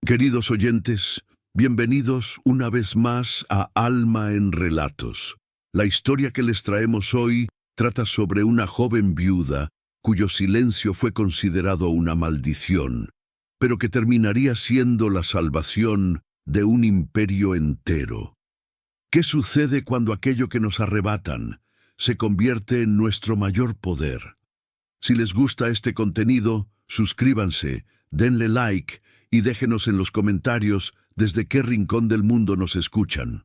Queridos oyentes, bienvenidos una vez más a Alma en Relatos. La historia que les traemos hoy trata sobre una joven viuda cuyo silencio fue considerado una maldición, pero que terminaría siendo la salvación de un imperio entero. ¿Qué sucede cuando aquello que nos arrebatan se convierte en nuestro mayor poder? Si les gusta este contenido, suscríbanse, denle like y déjenos en los comentarios desde qué rincón del mundo nos escuchan.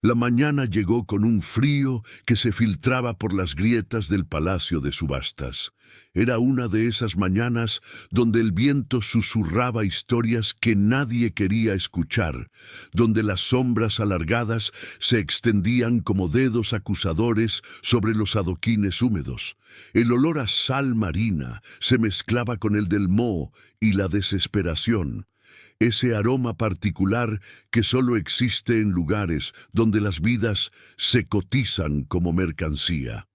La mañana llegó con un frío que se filtraba por las grietas del palacio de subastas. Era una de esas mañanas donde el viento susurraba historias que nadie quería escuchar, donde las sombras alargadas se extendían como dedos acusadores sobre los adoquines húmedos. El olor a sal marina se mezclaba con el del moho y la desesperación. Ese aroma particular que solo existe en lugares donde las vidas se cotizan como mercancía.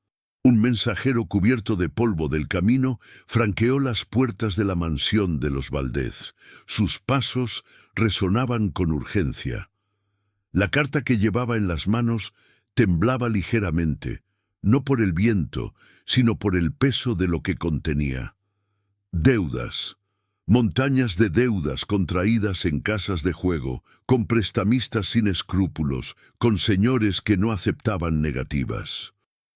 Un mensajero cubierto de polvo del camino franqueó las puertas de la mansión de los Valdez. Sus pasos resonaban con urgencia. La carta que llevaba en las manos temblaba ligeramente, no por el viento, sino por el peso de lo que contenía. Deudas. Montañas de deudas contraídas en casas de juego, con prestamistas sin escrúpulos, con señores que no aceptaban negativas.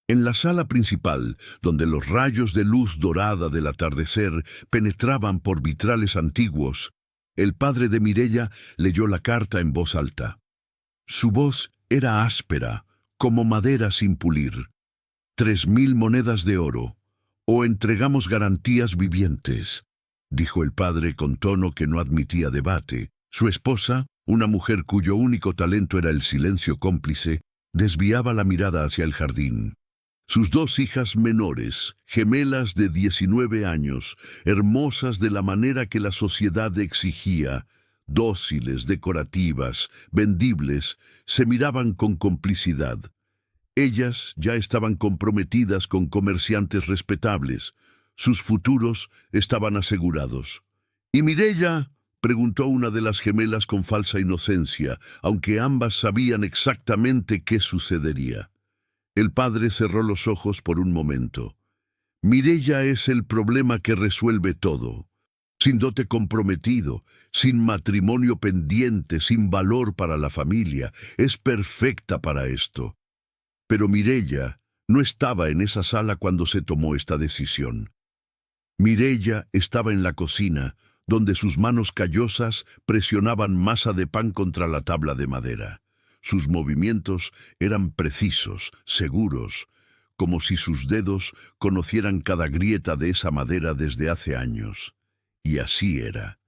En la sala principal, donde los rayos de luz dorada del atardecer penetraban por vitrales antiguos, el padre de Mireia leyó la carta en voz alta. Su voz era áspera, como madera sin pulir. 3.000 monedas de oro, o entregamos garantías vivientes, dijo el padre con tono que no admitía debate. Su esposa, una mujer cuyo único talento era el silencio cómplice, desviaba la mirada hacia el jardín. Sus 2 hijas menores, gemelas de 19 años, hermosas de la manera que la sociedad exigía, dóciles, decorativas, vendibles, se miraban con complicidad. Ellas ya estaban comprometidas con comerciantes respetables. Sus futuros estaban asegurados. ¿Y Mireia?, preguntó una de las gemelas con falsa inocencia, aunque ambas sabían exactamente qué sucedería. El padre cerró los ojos por un momento. Mireia es el problema que resuelve todo. Sin dote comprometido, sin matrimonio pendiente, sin valor para la familia, es perfecta para esto. Pero Mireia no estaba en esa sala cuando se tomó esta decisión. Mireia estaba en la cocina, donde sus manos callosas presionaban masa de pan contra la tabla de madera. Sus movimientos eran precisos, seguros, como si sus dedos conocieran cada grieta de esa madera desde hace años. Y así era.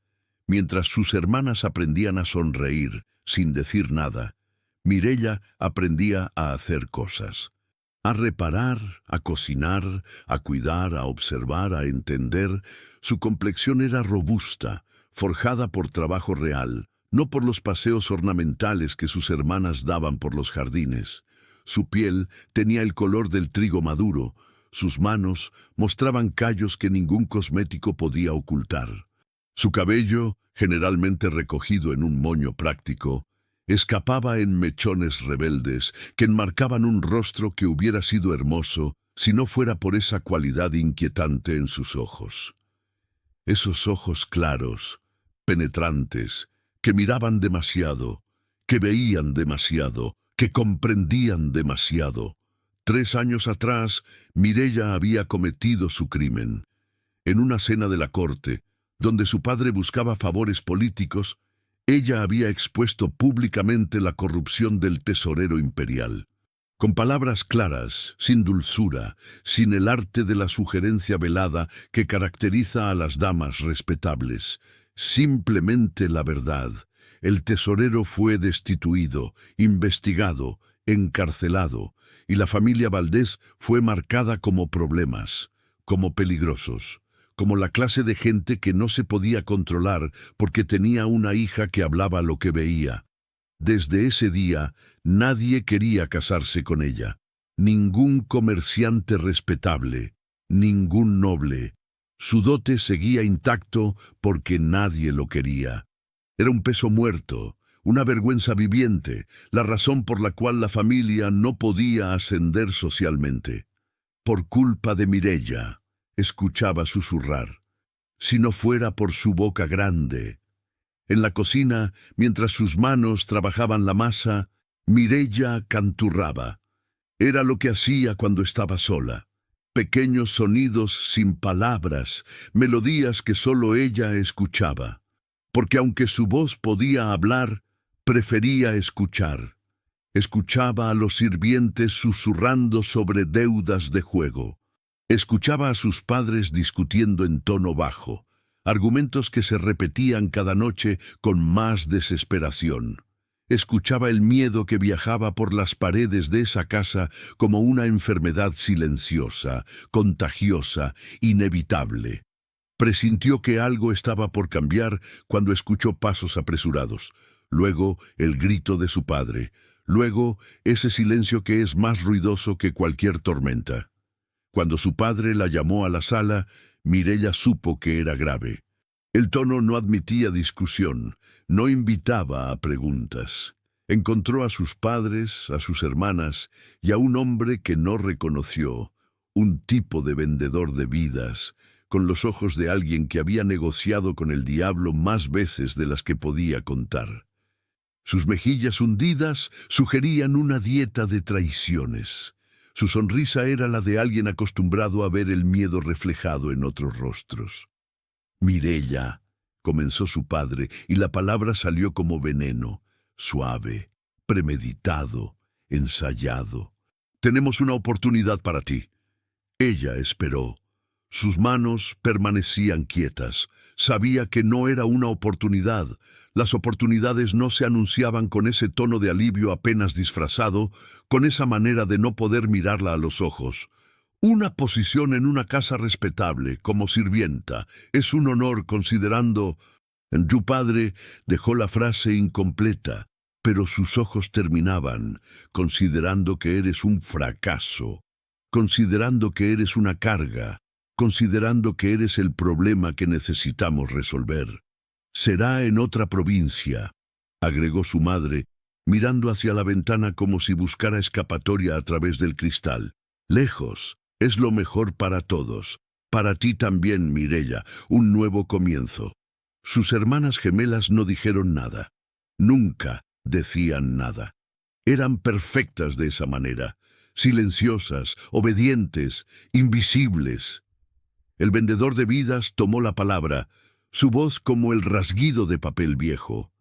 Mientras sus hermanas aprendían a sonreír, sin decir nada, Mireia aprendía a hacer cosas. A reparar, a cocinar, a cuidar, a observar, a entender. Su complexión era robusta, forjada por trabajo real, no por los paseos ornamentales que sus hermanas daban por los jardines. Su piel tenía el color del trigo maduro, sus manos mostraban callos que ningún cosmético podía ocultar. Su cabello, generalmente recogido en un moño práctico, escapaba en mechones rebeldes que enmarcaban un rostro que hubiera sido hermoso si no fuera por esa cualidad inquietante en sus ojos. Esos ojos claros, penetrantes, que miraban demasiado, que veían demasiado, que comprendían demasiado. 3 años atrás, Mireia había cometido su crimen. En una cena de la corte, donde su padre buscaba favores políticos, ella había expuesto públicamente la corrupción del tesorero imperial. Con palabras claras, sin dulzura, sin el arte de la sugerencia velada que caracteriza a las damas respetables, simplemente la verdad. El tesorero fue destituido, investigado, encarcelado, y la familia Valdez fue marcada como problemas, como peligrosos, como la clase de gente que no se podía controlar porque tenía una hija que hablaba lo que veía. Desde ese día, nadie quería casarse con ella. Ningún comerciante respetable, ningún noble. Su dote seguía intacto porque nadie lo quería. Era un peso muerto, una vergüenza viviente, la razón por la cual la familia no podía ascender socialmente. Por culpa de Mireia, escuchaba susurrar. Si no fuera por su boca grande. En la cocina, mientras sus manos trabajaban la masa, Mireia canturraba. Era lo que hacía cuando estaba sola. Pequeños sonidos sin palabras, melodías que solo ella escuchaba. Porque aunque su voz podía hablar, prefería escuchar. Escuchaba a los sirvientes susurrando sobre deudas de juego. Escuchaba a sus padres discutiendo en tono bajo, argumentos que se repetían cada noche con más desesperación. Escuchaba el miedo que viajaba por las paredes de esa casa como una enfermedad silenciosa, contagiosa, inevitable. Presintió que algo estaba por cambiar cuando escuchó pasos apresurados. Luego el grito de su padre. Luego ese silencio que es más ruidoso que cualquier tormenta. Cuando su padre la llamó a la sala, Mireia supo que era grave. El tono no admitía discusión, no invitaba a preguntas. Encontró a sus padres, a sus hermanas y a un hombre que no reconoció, un tipo de vendedor de vidas, con los ojos de alguien que había negociado con el diablo más veces de las que podía contar. Sus mejillas hundidas sugerían una dieta de traiciones. Su sonrisa era la de alguien acostumbrado a ver el miedo reflejado en otros rostros. Mireia, comenzó su padre, y la palabra salió como veneno, suave, premeditado, ensayado. Tenemos una oportunidad para ti. Ella esperó. Sus manos permanecían quietas. Sabía que no era una oportunidad. Las oportunidades no se anunciaban con ese tono de alivio apenas disfrazado, con esa manera de no poder mirarla a los ojos. Una posición en una casa respetable, como sirvienta, es un honor considerando... Tu padre dejó la frase incompleta, pero sus ojos terminaban, considerando que eres un fracaso, considerando que eres una carga, considerando que eres el problema que necesitamos resolver. Será en otra provincia, agregó su madre, mirando hacia la ventana como si buscara escapatoria a través del cristal. Lejos, es lo mejor para todos. Para ti también, Mireia, un nuevo comienzo. Sus hermanas gemelas no dijeron nada. Nunca decían nada. Eran perfectas de esa manera, silenciosas, obedientes, invisibles. El vendedor de vidas tomó la palabra, su voz como el rasguido de papel viejo.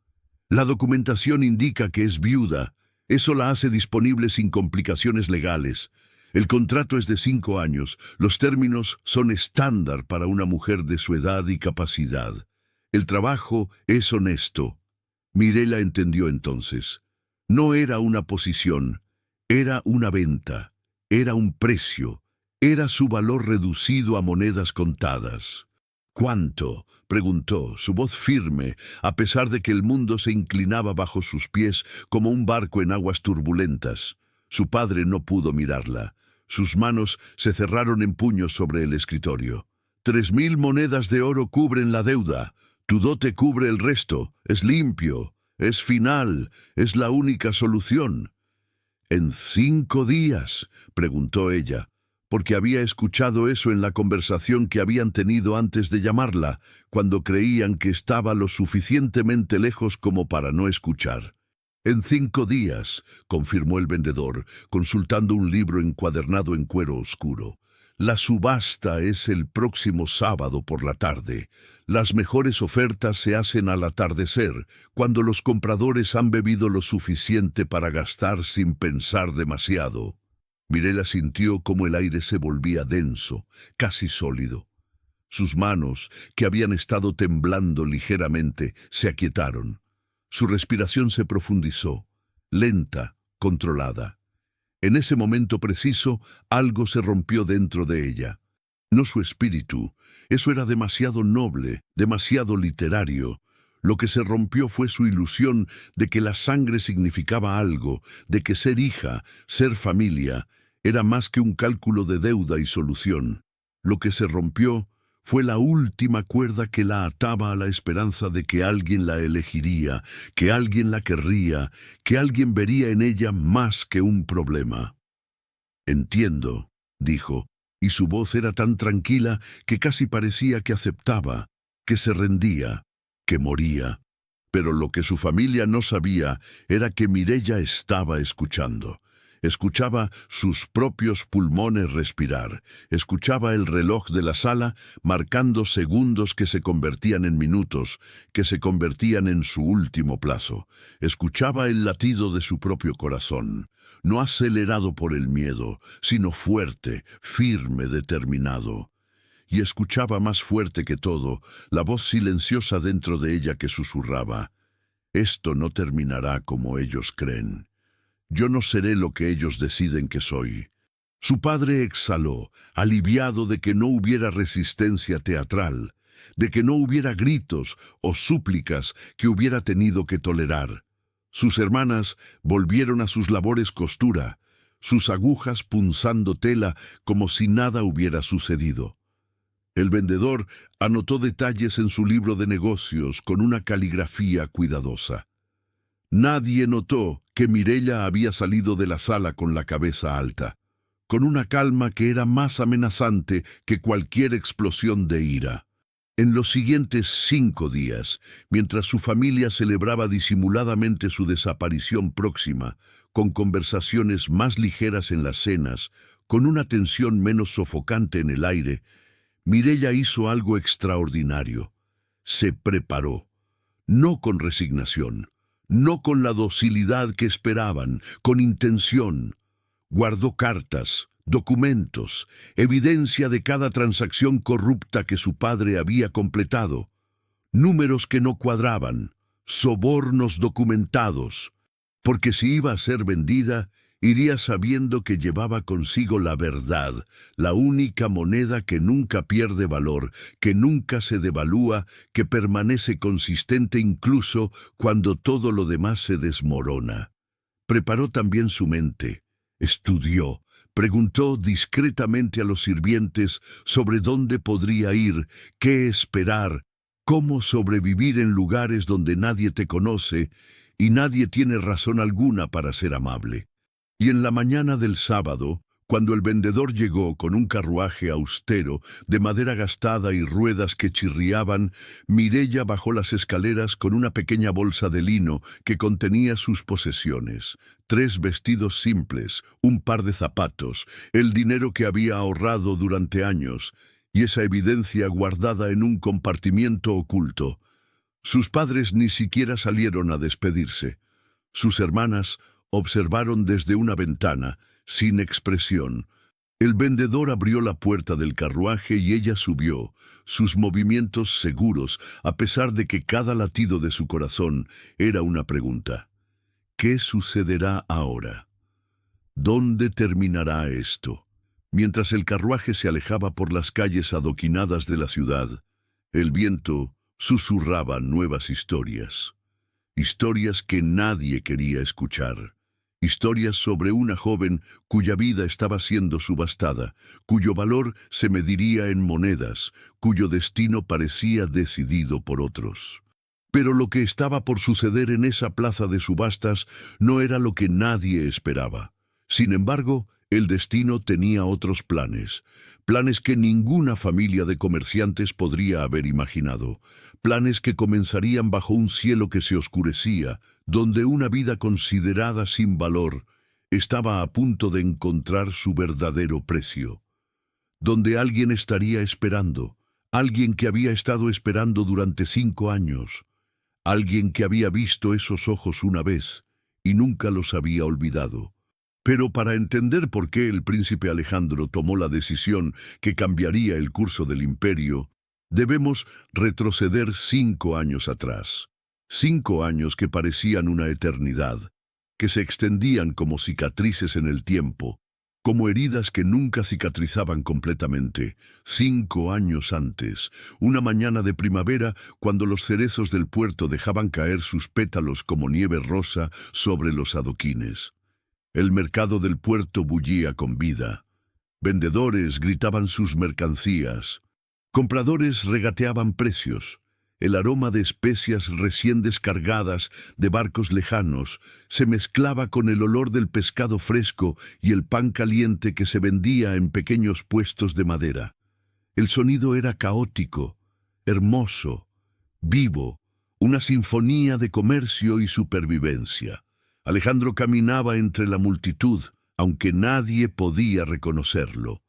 La documentación indica que es viuda. Eso la hace disponible sin complicaciones legales. El contrato es de 5 años. Los términos son estándar para una mujer de su edad y capacidad. El trabajo es honesto. Mireia entendió entonces. No era una posición, era una venta, era un precio. Era su valor reducido a monedas contadas. ¿Cuánto?, preguntó, su voz firme, a pesar de que el mundo se inclinaba bajo sus pies como un barco en aguas turbulentas. Su padre no pudo mirarla. Sus manos se cerraron en puños sobre el escritorio. 3.000 monedas de oro cubren la deuda. Tu dote cubre el resto. Es limpio. Es final. Es la única solución. ¿En 5 días?, preguntó ella, porque había escuchado eso en la conversación que habían tenido antes de llamarla, cuando creían que estaba lo suficientemente lejos como para no escuchar. En 5 días, confirmó el vendedor, consultando un libro encuadernado en cuero oscuro. La subasta es el próximo sábado por la tarde. Las mejores ofertas se hacen al atardecer, cuando los compradores han bebido lo suficiente para gastar sin pensar demasiado. Mireia sintió como el aire se volvía denso, casi sólido. Sus manos, que habían estado temblando ligeramente, se aquietaron. Su respiración se profundizó, lenta, controlada. En ese momento preciso, algo se rompió dentro de ella. No su espíritu, eso era demasiado noble, demasiado literario. Lo que se rompió fue su ilusión de que la sangre significaba algo, de que ser hija, ser familia, era más que un cálculo de deuda y solución. Lo que se rompió Fue la última cuerda que la ataba a la esperanza de que alguien la elegiría, que alguien la querría, que alguien vería en ella más que un problema. «Entiendo», dijo, y su voz era tan tranquila que casi parecía que aceptaba, que se rendía, que moría. Pero lo que su familia no sabía era que Mireya estaba escuchando. Escuchaba sus propios pulmones respirar, escuchaba el reloj de la sala marcando segundos que se convertían en minutos, que se convertían en su último plazo. Escuchaba el latido de su propio corazón, no acelerado por el miedo, sino fuerte, firme, determinado. Y escuchaba más fuerte que todo la voz silenciosa dentro de ella que susurraba: «Esto no terminará como ellos creen. Yo no seré lo que ellos deciden que soy». Su padre exhaló, aliviado de que no hubiera resistencia teatral, de que no hubiera gritos o súplicas que hubiera tenido que tolerar. Sus hermanas volvieron a sus labores costura, sus agujas punzando tela como si nada hubiera sucedido. El vendedor anotó detalles en su libro de negocios con una caligrafía cuidadosa. Nadie notó que Mireya había salido de la sala con la cabeza alta, con una calma que era más amenazante que cualquier explosión de ira. En los siguientes 5 días, mientras su familia celebraba disimuladamente su desaparición próxima, con conversaciones más ligeras en las cenas, con una tensión menos sofocante en el aire, Mireya hizo algo extraordinario. Se preparó, no con resignación, no con la docilidad que esperaban, con intención. Guardó cartas, documentos, evidencia de cada transacción corrupta que su padre había completado, números que no cuadraban, sobornos documentados, porque si iba a ser vendida, iría sabiendo que llevaba consigo la verdad, la única moneda que nunca pierde valor, que nunca se devalúa, que permanece consistente incluso cuando todo lo demás se desmorona. Preparó también su mente, estudió, preguntó discretamente a los sirvientes sobre dónde podría ir, qué esperar, cómo sobrevivir en lugares donde nadie te conoce y nadie tiene razón alguna para ser amable. Y en la mañana del sábado, cuando el vendedor llegó con un carruaje austero, de madera gastada y ruedas que chirriaban, Mireya bajó las escaleras con una pequeña bolsa de lino que contenía sus posesiones: 3 vestidos simples, un par de zapatos, el dinero que había ahorrado durante años, y esa evidencia guardada en un compartimiento oculto. Sus padres ni siquiera salieron a despedirse. Sus hermanas observaron desde una ventana, sin expresión. El vendedor abrió la puerta del carruaje y ella subió, sus movimientos seguros, a pesar de que cada latido de su corazón era una pregunta. ¿Qué sucederá ahora? ¿Dónde terminará esto? Mientras el carruaje se alejaba por las calles adoquinadas de la ciudad, el viento susurraba nuevas historias. Historias que nadie quería escuchar. Historias sobre una joven cuya vida estaba siendo subastada, cuyo valor se mediría en monedas, cuyo destino parecía decidido por otros. Pero lo que estaba por suceder en esa plaza de subastas no era lo que nadie esperaba. Sin embargo, el destino tenía otros planes, planes que ninguna familia de comerciantes podría haber imaginado, planes que comenzarían bajo un cielo que se oscurecía, donde una vida considerada sin valor estaba a punto de encontrar su verdadero precio, donde alguien estaría esperando, alguien que había estado esperando durante 5 años, alguien que había visto esos ojos una vez y nunca los había olvidado. Pero para entender por qué el príncipe Alejandro tomó la decisión que cambiaría el curso del imperio, debemos retroceder 5 años atrás. 5 años que parecían una eternidad, que se extendían como cicatrices en el tiempo, como heridas que nunca cicatrizaban completamente. 5 años antes, una mañana de primavera, cuando los cerezos del puerto dejaban caer sus pétalos como nieve rosa sobre los adoquines. El mercado del puerto bullía con vida. Vendedores gritaban sus mercancías. Compradores regateaban precios. El aroma de especias recién descargadas de barcos lejanos se mezclaba con el olor del pescado fresco y el pan caliente que se vendía en pequeños puestos de madera. El sonido era caótico, hermoso, vivo, una sinfonía de comercio y supervivencia. Alejandro caminaba entre la multitud, aunque nadie podía reconocerlo.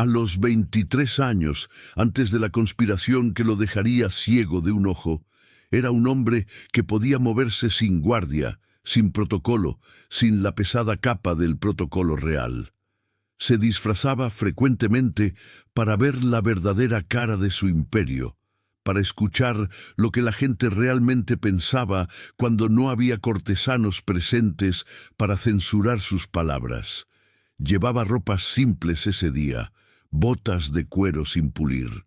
A los 23 años, antes de la conspiración que lo dejaría ciego de un ojo, era un hombre que podía moverse sin guardia, sin protocolo, sin la pesada capa del protocolo real. Se disfrazaba frecuentemente para ver la verdadera cara de su imperio, para escuchar lo que la gente realmente pensaba cuando no había cortesanos presentes para censurar sus palabras. Llevaba ropas simples ese día, botas de cuero sin pulir,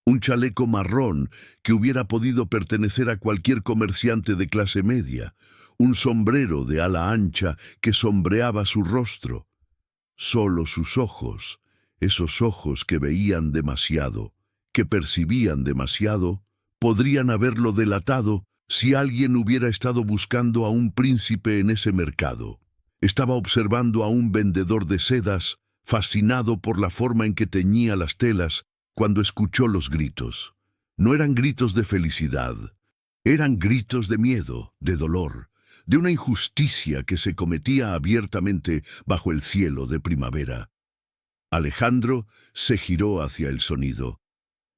un chaleco marrón que hubiera podido pertenecer a cualquier comerciante de clase media, un sombrero de ala ancha que sombreaba su rostro. Solo sus ojos, esos ojos que veían demasiado, que percibían demasiado, podrían haberlo delatado si alguien hubiera estado buscando a un príncipe en ese mercado. Estaba observando a un vendedor de sedas, fascinado por la forma en que teñía las telas, cuando escuchó los gritos. No eran gritos de felicidad, eran gritos de miedo, de dolor, de una injusticia que se cometía abiertamente bajo el cielo de primavera. Alejandro se giró hacia el sonido.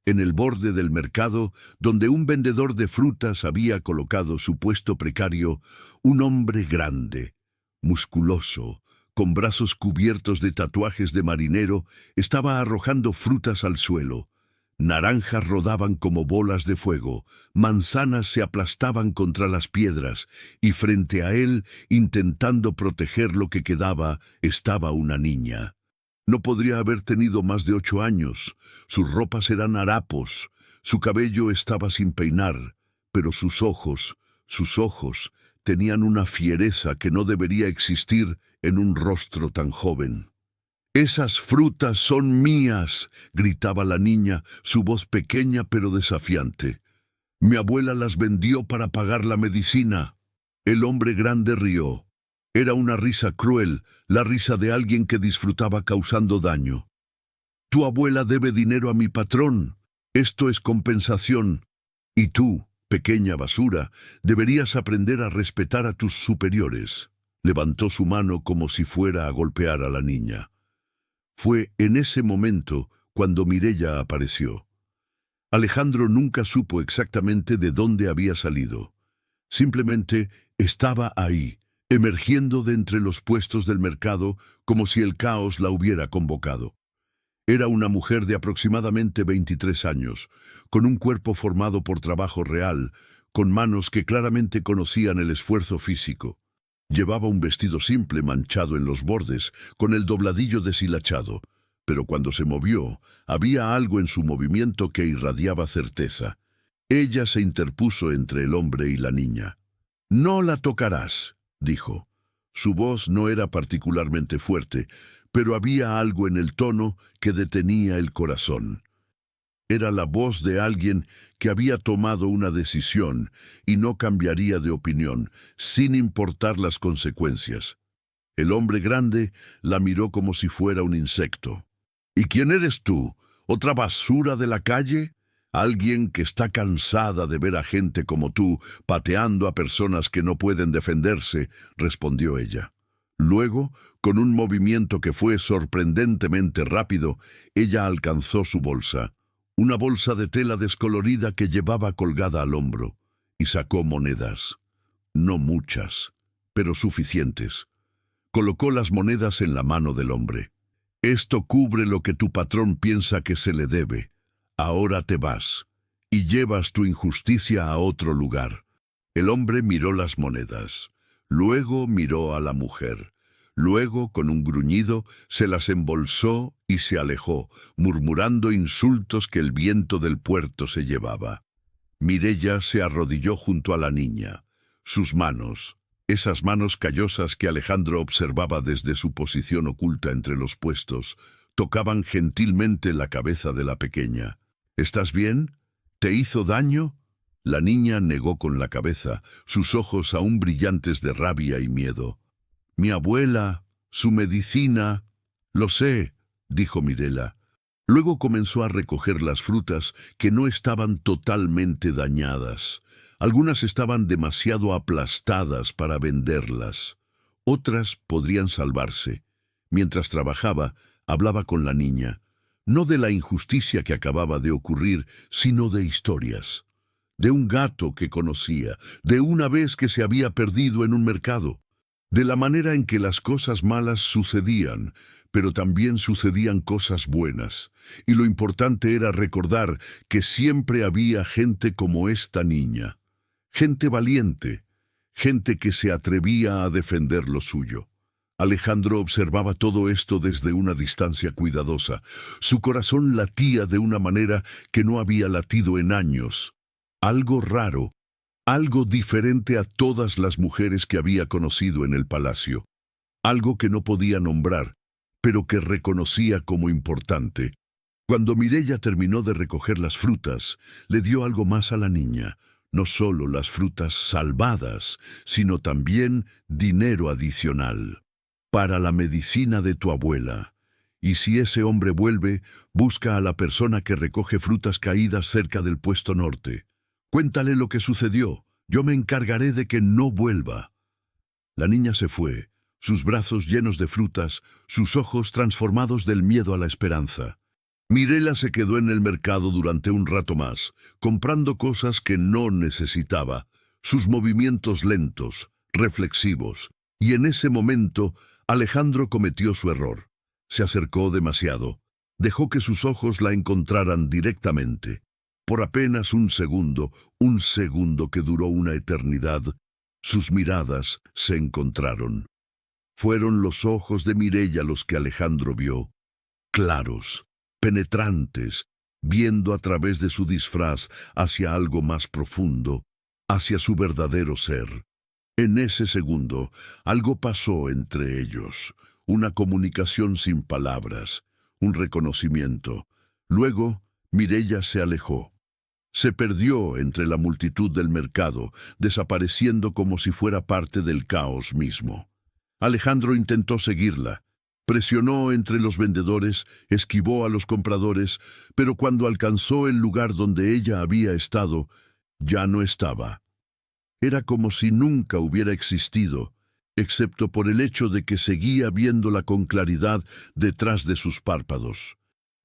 En el borde del mercado, donde un vendedor de frutas había colocado su puesto precario, un hombre grande, musculoso, con brazos cubiertos de tatuajes de marinero, estaba arrojando frutas al suelo. Naranjas rodaban como bolas de fuego, manzanas se aplastaban contra las piedras, y frente a él, intentando proteger lo que quedaba, estaba una niña. No podría haber tenido más de 8 años, sus ropas eran harapos, su cabello estaba sin peinar, pero sus ojos, tenían una fiereza que no debería existir en un rostro tan joven. «Esas frutas son mías», gritaba la niña, su voz pequeña pero desafiante. «Mi abuela las vendió para pagar la medicina». El hombre grande rió. Era una risa cruel, la risa de alguien que disfrutaba causando daño. «Tu abuela debe dinero a mi patrón. Esto es compensación. Y tú, pequeña basura, deberías aprender a respetar a tus superiores». Levantó su mano como si fuera a golpear a la niña. Fue en ese momento cuando Mireya apareció. Alejandro nunca supo exactamente de dónde había salido. Simplemente estaba ahí, emergiendo de entre los puestos del mercado como si el caos la hubiera convocado. Era una mujer de aproximadamente 23 años, con un cuerpo formado por trabajo real, con manos que claramente conocían el esfuerzo físico. Llevaba un vestido simple manchado en los bordes, con el dobladillo deshilachado, pero cuando se movió, había algo en su movimiento que irradiaba certeza. Ella se interpuso entre el hombre y la niña. «No la tocarás», dijo. Su voz no era particularmente fuerte, pero había algo en el tono que detenía el corazón. Era la voz de alguien que había tomado una decisión y no cambiaría de opinión, sin importar las consecuencias. El hombre grande la miró como si fuera un insecto. «¿Y quién eres tú? ¿Otra basura de la calle? Alguien que está cansada de ver a gente como tú pateando a personas que no pueden defenderse», respondió ella. Luego, con un movimiento que fue sorprendentemente rápido, ella alcanzó su bolsa. Una bolsa de tela descolorida que llevaba colgada al hombro, y sacó monedas. No muchas, pero suficientes. Colocó las monedas en la mano del hombre. «Esto cubre lo que tu patrón piensa que se le debe. Ahora te vas, y llevas tu injusticia a otro lugar». El hombre miró las monedas. Luego miró a la mujer. Luego, con un gruñido, se las embolsó y se alejó, murmurando insultos que el viento del puerto se llevaba. Mireya se arrodilló junto a la niña. Sus manos, esas manos callosas que Alejandro observaba desde su posición oculta entre los puestos, tocaban gentilmente la cabeza de la pequeña. ¿Estás bien? ¿Te hizo daño? La niña negó con la cabeza, sus ojos aún brillantes de rabia y miedo. Mi abuela, su medicina. Lo sé, dijo Mirela. Luego comenzó a recoger las frutas que no estaban totalmente dañadas. Algunas estaban demasiado aplastadas para venderlas. Otras podrían salvarse. Mientras trabajaba, hablaba con la niña, no de la injusticia que acababa de ocurrir, sino de historias. De un gato que conocía, de una vez que se había perdido en un mercado, de la manera en que las cosas malas sucedían, pero también sucedían cosas buenas, y lo importante era recordar que siempre había gente como esta niña, gente valiente, gente que se atrevía a defender lo suyo. Alejandro observaba todo esto desde una distancia cuidadosa. Su corazón latía de una manera que no había latido en años. Algo raro, algo diferente a todas las mujeres que había conocido en el palacio. Algo que no podía nombrar, pero que reconocía como importante. Cuando Mireia terminó de recoger las frutas, le dio algo más a la niña. No solo las frutas salvadas, sino también dinero adicional. Para la medicina de tu abuela. Y si ese hombre vuelve, busca a la persona que recoge frutas caídas cerca del puesto norte. Cuéntale lo que sucedió. Yo me encargaré de que no vuelva. La niña se fue, sus brazos llenos de frutas, sus ojos transformados del miedo a la esperanza. Mirela se quedó en el mercado durante un rato más, comprando cosas que no necesitaba, sus movimientos lentos, reflexivos, y en ese momento Alejandro cometió su error. Se acercó demasiado. Dejó que sus ojos la encontraran directamente. Por apenas un segundo que duró una eternidad, sus miradas se encontraron. Fueron los ojos de Mireia los que Alejandro vio, claros, penetrantes, viendo a través de su disfraz hacia algo más profundo, hacia su verdadero ser. En ese segundo, algo pasó entre ellos, una comunicación sin palabras, un reconocimiento. Luego, Mireia se alejó. Se perdió entre la multitud del mercado, desapareciendo como si fuera parte del caos mismo. Alejandro intentó seguirla. Presionó entre los vendedores, esquivó a los compradores, pero cuando alcanzó el lugar donde ella había estado, ya no estaba. Era como si nunca hubiera existido, excepto por el hecho de que seguía viéndola con claridad detrás de sus párpados.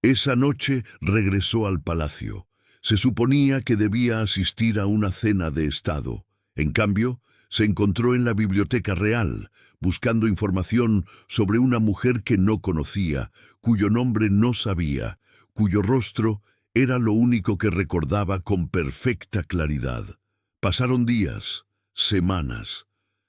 Esa noche regresó al palacio. Se suponía que debía asistir a una cena de estado. En cambio, se encontró en la biblioteca real, buscando información sobre una mujer que no conocía, cuyo nombre no sabía, cuyo rostro era lo único que recordaba con perfecta claridad. Pasaron días, semanas.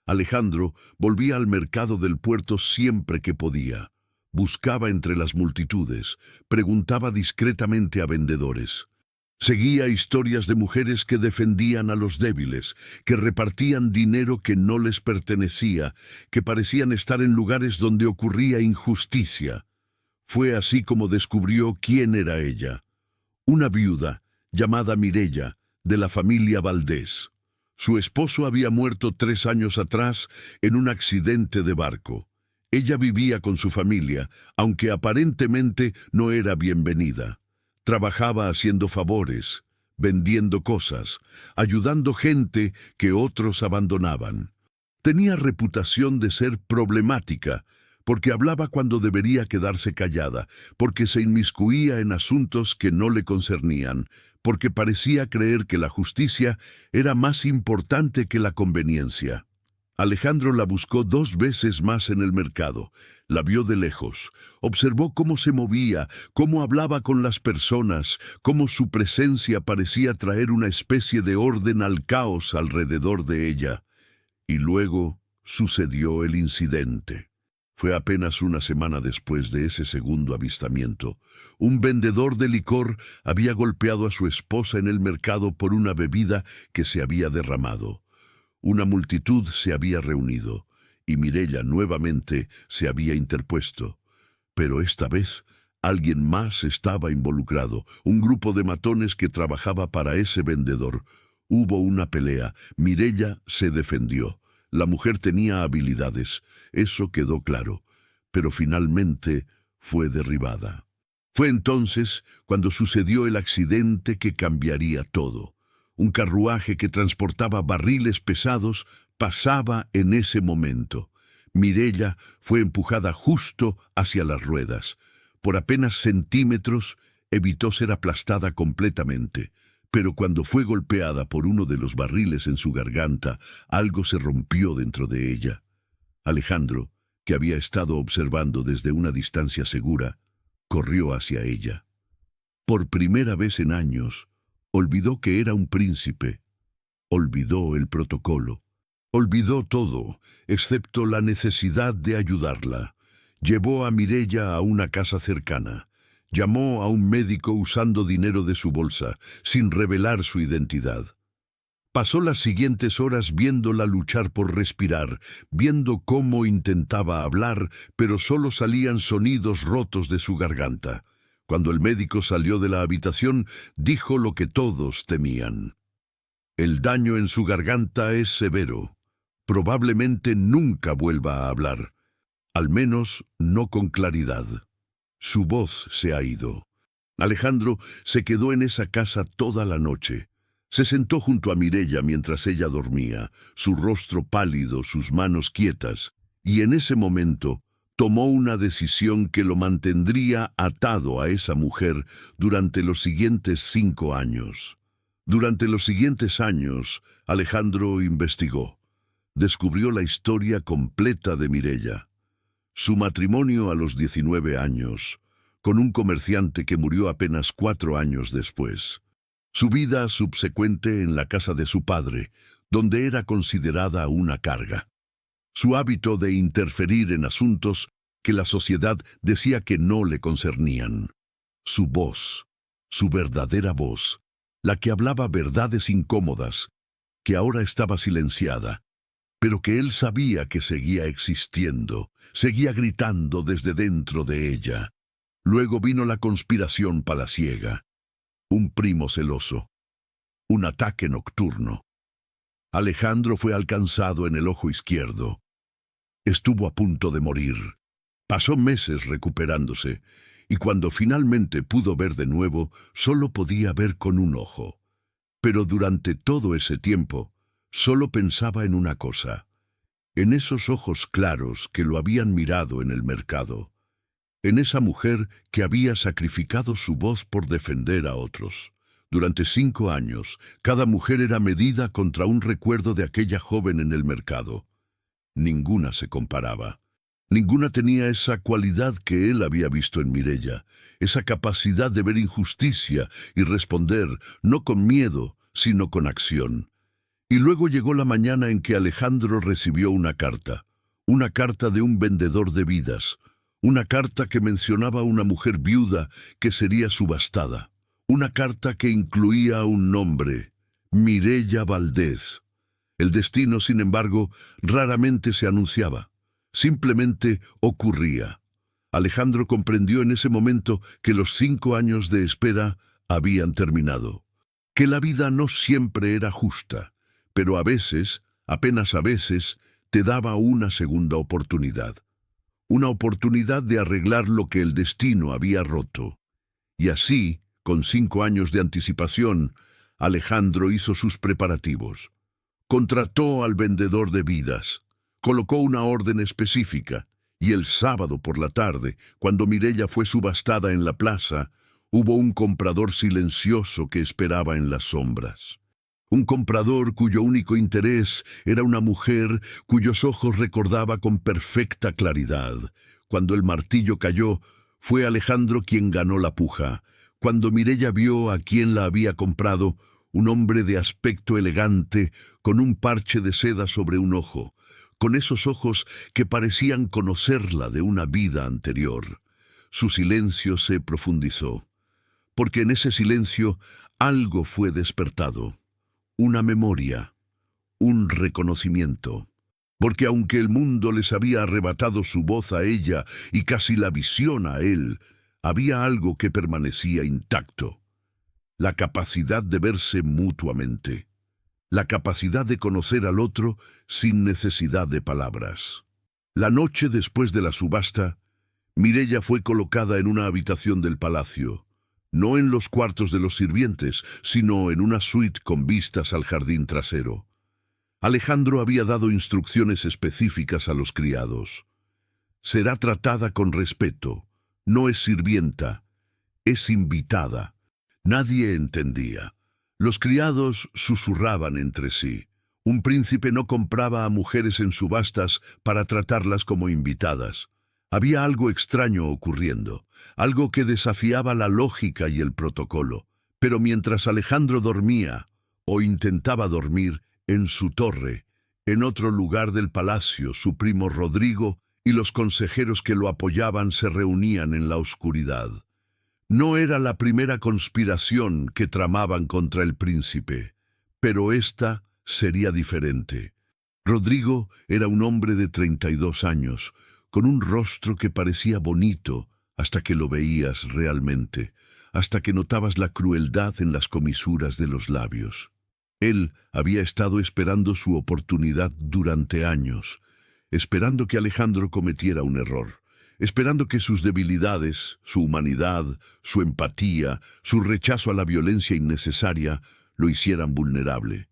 Alejandro volvía al mercado del puerto siempre que podía. Buscaba entre las multitudes, preguntaba discretamente a vendedores. Seguía historias de mujeres que defendían a los débiles, que repartían dinero que no les pertenecía, que parecían estar en lugares donde ocurría injusticia. Fue así como descubrió quién era ella. Una viuda, llamada Mireia, de la familia Valdés. Su esposo había muerto 3 años atrás en un accidente de barco. Ella vivía con su familia, aunque aparentemente no era bienvenida. Trabajaba haciendo favores, vendiendo cosas, ayudando gente que otros abandonaban. Tenía reputación de ser problemática, porque hablaba cuando debería quedarse callada, porque se inmiscuía en asuntos que no le concernían, porque parecía creer que la justicia era más importante que la conveniencia. Alejandro la buscó 2 veces más en el mercado. La vio de lejos, observó cómo se movía, cómo hablaba con las personas, cómo su presencia parecía traer una especie de orden al caos alrededor de ella. Y luego sucedió el incidente. Fue apenas una semana después de ese segundo avistamiento. Un vendedor de licor había golpeado a su esposa en el mercado por una bebida que se había derramado. Una multitud se había reunido, y Mireia nuevamente se había interpuesto. Pero esta vez, Alguien más estaba involucrado, un grupo de matones que trabajaba para ese vendedor. Hubo una pelea. Mireya se defendió. La mujer tenía habilidades, eso quedó claro, pero finalmente fue derribada. Fue entonces cuando sucedió el accidente que cambiaría todo. Un carruaje que transportaba barriles pesados pasaba en ese momento. Mireya fue empujada justo hacia las ruedas. Por apenas centímetros evitó ser aplastada completamente, pero cuando fue golpeada por uno de los barriles en su garganta, algo se rompió dentro de ella. Alejandro, que había estado observando desde una distancia segura, corrió hacia ella. Por primera vez en años, olvidó que era un príncipe, olvidó el protocolo, olvidó todo, excepto la necesidad de ayudarla. Llevó a Mireya a una casa cercana. Llamó a un médico usando dinero de su bolsa, sin revelar su identidad. Pasó las siguientes horas viéndola luchar por respirar, viendo cómo intentaba hablar, pero solo salían sonidos rotos de su garganta. Cuando el médico salió de la habitación, dijo lo que todos temían. El daño en su garganta es severo. Probablemente nunca vuelva a hablar. Al menos no con claridad. Su voz se ha ido. Alejandro se quedó en esa casa toda la noche. Se sentó junto a Mireya mientras ella dormía, su rostro pálido, sus manos quietas, y en ese momento tomó una decisión que lo mantendría atado a esa mujer durante los siguientes 5 años. Durante los siguientes años, Alejandro investigó. Descubrió la historia completa de Mireya. Su matrimonio a los 19 años, con un comerciante que murió apenas 4 años después. Su vida subsecuente en la casa de su padre, donde era considerada una carga. Su hábito de interferir en asuntos que la sociedad decía que no le concernían. Su voz, su verdadera voz, la que hablaba verdades incómodas, que ahora estaba silenciada, pero que él sabía que seguía existiendo, seguía gritando desde dentro de ella. Luego vino la conspiración palaciega, un primo celoso, un ataque nocturno. Alejandro fue alcanzado en el ojo izquierdo. Estuvo a punto de morir. Pasó meses recuperándose, y cuando finalmente pudo ver de nuevo, solo podía ver con un ojo. Pero durante todo ese tiempo, solo pensaba en una cosa, en esos ojos claros que lo habían mirado en el mercado, en esa mujer que había sacrificado su voz por defender a otros. Durante 5 años, cada mujer era medida contra un recuerdo de aquella joven en el mercado. Ninguna se comparaba. Ninguna tenía esa cualidad que él había visto en Mireya, esa capacidad de ver injusticia y responder, no con miedo, sino con acción. Y luego llegó la mañana en que Alejandro recibió una carta de un vendedor de vidas, una carta que mencionaba a una mujer viuda que sería subastada, una carta que incluía un nombre, Mireya Valdés. El destino, sin embargo, raramente se anunciaba, simplemente ocurría. Alejandro comprendió en ese momento que los 5 años de espera habían terminado, que la vida no siempre era justa, pero a veces, apenas a veces, te daba una segunda oportunidad. Una oportunidad de arreglar lo que el destino había roto. Y así, con 5 años de anticipación, Alejandro hizo sus preparativos. Contrató al vendedor de vidas, colocó una orden específica, y el sábado por la tarde, cuando Mireya fue subastada en la plaza, hubo un comprador silencioso que esperaba en las sombras. Un comprador cuyo único interés era una mujer cuyos ojos recordaba con perfecta claridad. Cuando el martillo cayó, fue Alejandro quien ganó la puja. Cuando Mireya vio a quien la había comprado, un hombre de aspecto elegante, con un parche de seda sobre un ojo, con esos ojos que parecían conocerla de una vida anterior. Su silencio se profundizó, porque en ese silencio algo fue despertado. Una memoria, un reconocimiento, porque aunque el mundo les había arrebatado su voz a ella y casi la visión a él, había algo que permanecía intacto: la capacidad de verse mutuamente, la capacidad de conocer al otro sin necesidad de palabras. La noche después de la subasta, Mireia fue colocada en una habitación del palacio, no en los cuartos de los sirvientes, sino en una suite con vistas al jardín trasero. Alejandro había dado instrucciones específicas a los criados. Será tratada con respeto, no es sirvienta, es invitada. Nadie entendía. Los criados susurraban entre sí. Un príncipe no compraba a mujeres en subastas para tratarlas como invitadas. Había algo extraño ocurriendo, algo que desafiaba la lógica y el protocolo. Pero mientras Alejandro dormía, o intentaba dormir, en su torre, en otro lugar del palacio, su primo Rodrigo y los consejeros que lo apoyaban se reunían en la oscuridad. No era la primera conspiración que tramaban contra el príncipe, pero esta sería diferente. Rodrigo era un hombre de 32 años, con un rostro que parecía bonito hasta que lo veías realmente, hasta que notabas la crueldad en las comisuras de los labios. Él había estado esperando su oportunidad durante años, esperando que Alejandro cometiera un error, esperando que sus debilidades, su humanidad, su empatía, su rechazo a la violencia innecesaria, lo hicieran vulnerable.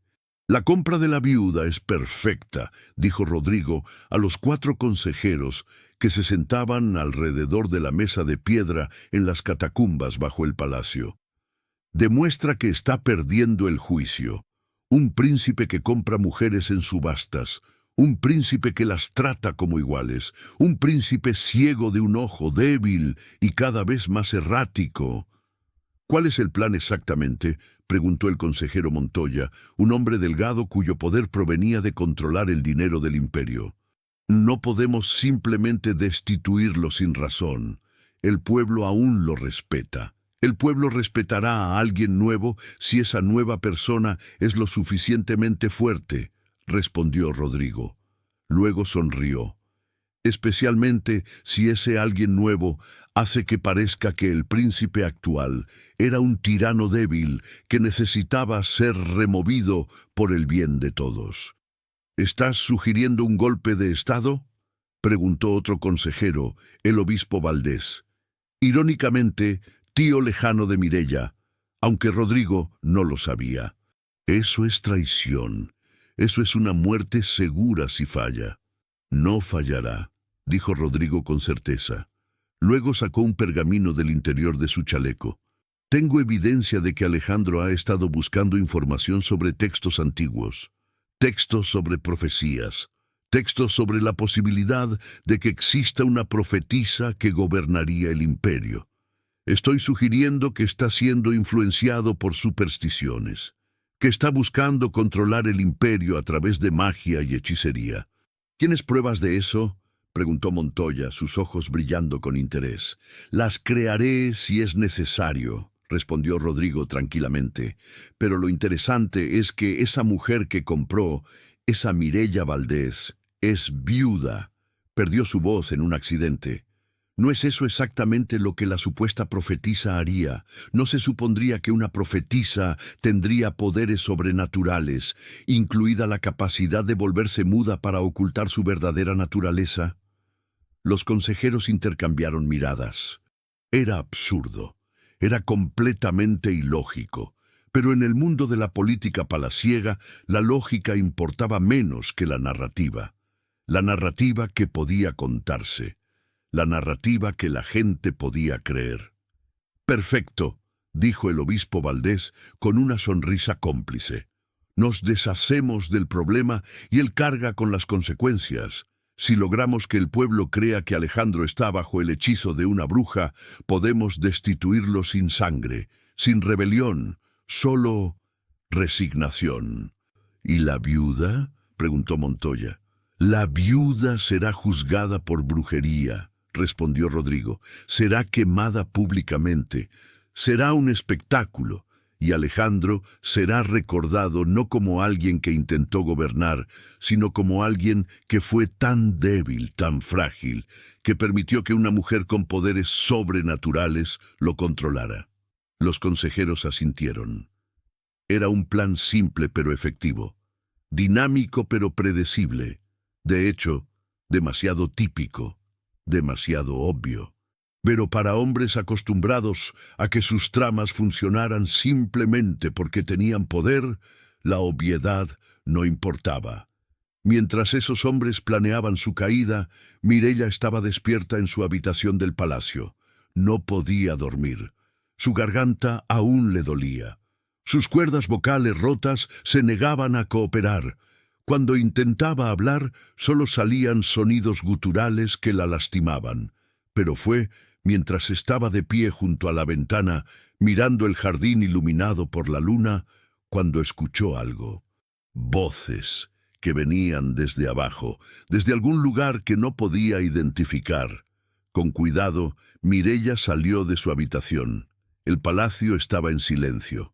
«La compra de la viuda es perfecta», dijo Rodrigo a los 4 consejeros que se sentaban alrededor de la mesa de piedra en las catacumbas bajo el palacio. «Demuestra que está perdiendo el juicio. Un príncipe que compra mujeres en subastas, un príncipe que las trata como iguales, un príncipe ciego de un ojo, débil y cada vez más errático». «¿Cuál es el plan exactamente?», preguntó el consejero Montoya, un hombre delgado cuyo poder provenía de controlar el dinero del imperio. «No podemos simplemente destituirlo sin razón. El pueblo aún lo respeta. El pueblo respetará a alguien nuevo si esa nueva persona es lo suficientemente fuerte», respondió Rodrigo. Luego sonrió. «Especialmente si ese alguien nuevo hace que parezca que el príncipe actual era un tirano débil que necesitaba ser removido por el bien de todos». «¿Estás sugiriendo un golpe de Estado?», preguntó otro consejero, el obispo Valdés. Irónicamente, tío lejano de Mireia, aunque Rodrigo no lo sabía. «Eso es traición. Eso es una muerte segura si falla». «No fallará», dijo Rodrigo con certeza. Luego sacó un pergamino del interior de su chaleco. «Tengo evidencia de que Alejandro ha estado buscando información sobre textos antiguos, textos sobre profecías, textos sobre la posibilidad de que exista una profetisa que gobernaría el imperio. Estoy sugiriendo que está siendo influenciado por supersticiones, que está buscando controlar el imperio a través de magia y hechicería». «¿Tienes pruebas de eso?», preguntó Montoya, sus ojos brillando con interés. «Las crearé si es necesario», respondió Rodrigo tranquilamente. «Pero lo interesante es que esa mujer que compró, esa Mireia Valdés, es viuda. Perdió su voz en un accidente. ¿No es eso exactamente lo que la supuesta profetisa haría? ¿No se supondría que una profetisa tendría poderes sobrenaturales, incluida la capacidad de volverse muda para ocultar su verdadera naturaleza?» Los consejeros intercambiaron miradas. Era absurdo, era completamente ilógico, pero en el mundo de la política palaciega la lógica importaba menos que la narrativa que podía contarse, la narrativa que la gente podía creer. «Perfecto», dijo el obispo Valdés con una sonrisa cómplice. «Nos deshacemos del problema y él carga con las consecuencias. Si logramos que el pueblo crea que Alejandro está bajo el hechizo de una bruja, podemos destituirlo sin sangre, sin rebelión, solo resignación». «¿Y la viuda?», preguntó Montoya. «La viuda será juzgada por brujería», respondió Rodrigo. «Será quemada públicamente. Será un espectáculo. y Alejandro será recordado no como alguien que intentó gobernar, sino como alguien que fue tan débil, tan frágil, que permitió que una mujer con poderes sobrenaturales lo controlara. Los consejeros asintieron. Era un plan simple pero efectivo, dinámico pero predecible, de hecho, demasiado típico, demasiado obvio. Pero para hombres acostumbrados a que sus tramas funcionaran simplemente porque tenían poder, la obviedad no importaba. Mientras esos hombres planeaban su caída, Mireia estaba despierta en su habitación del palacio. No podía dormir. Su garganta aún le dolía. Sus cuerdas vocales rotas se negaban a cooperar. Cuando intentaba hablar, solo salían sonidos guturales que la lastimaban. Pero fue mientras estaba de pie junto a la ventana, mirando el jardín iluminado por la luna, cuando escuchó algo. Voces que venían desde abajo, desde algún lugar que no podía identificar. Con cuidado, Mireia salió de su habitación. El palacio estaba en silencio.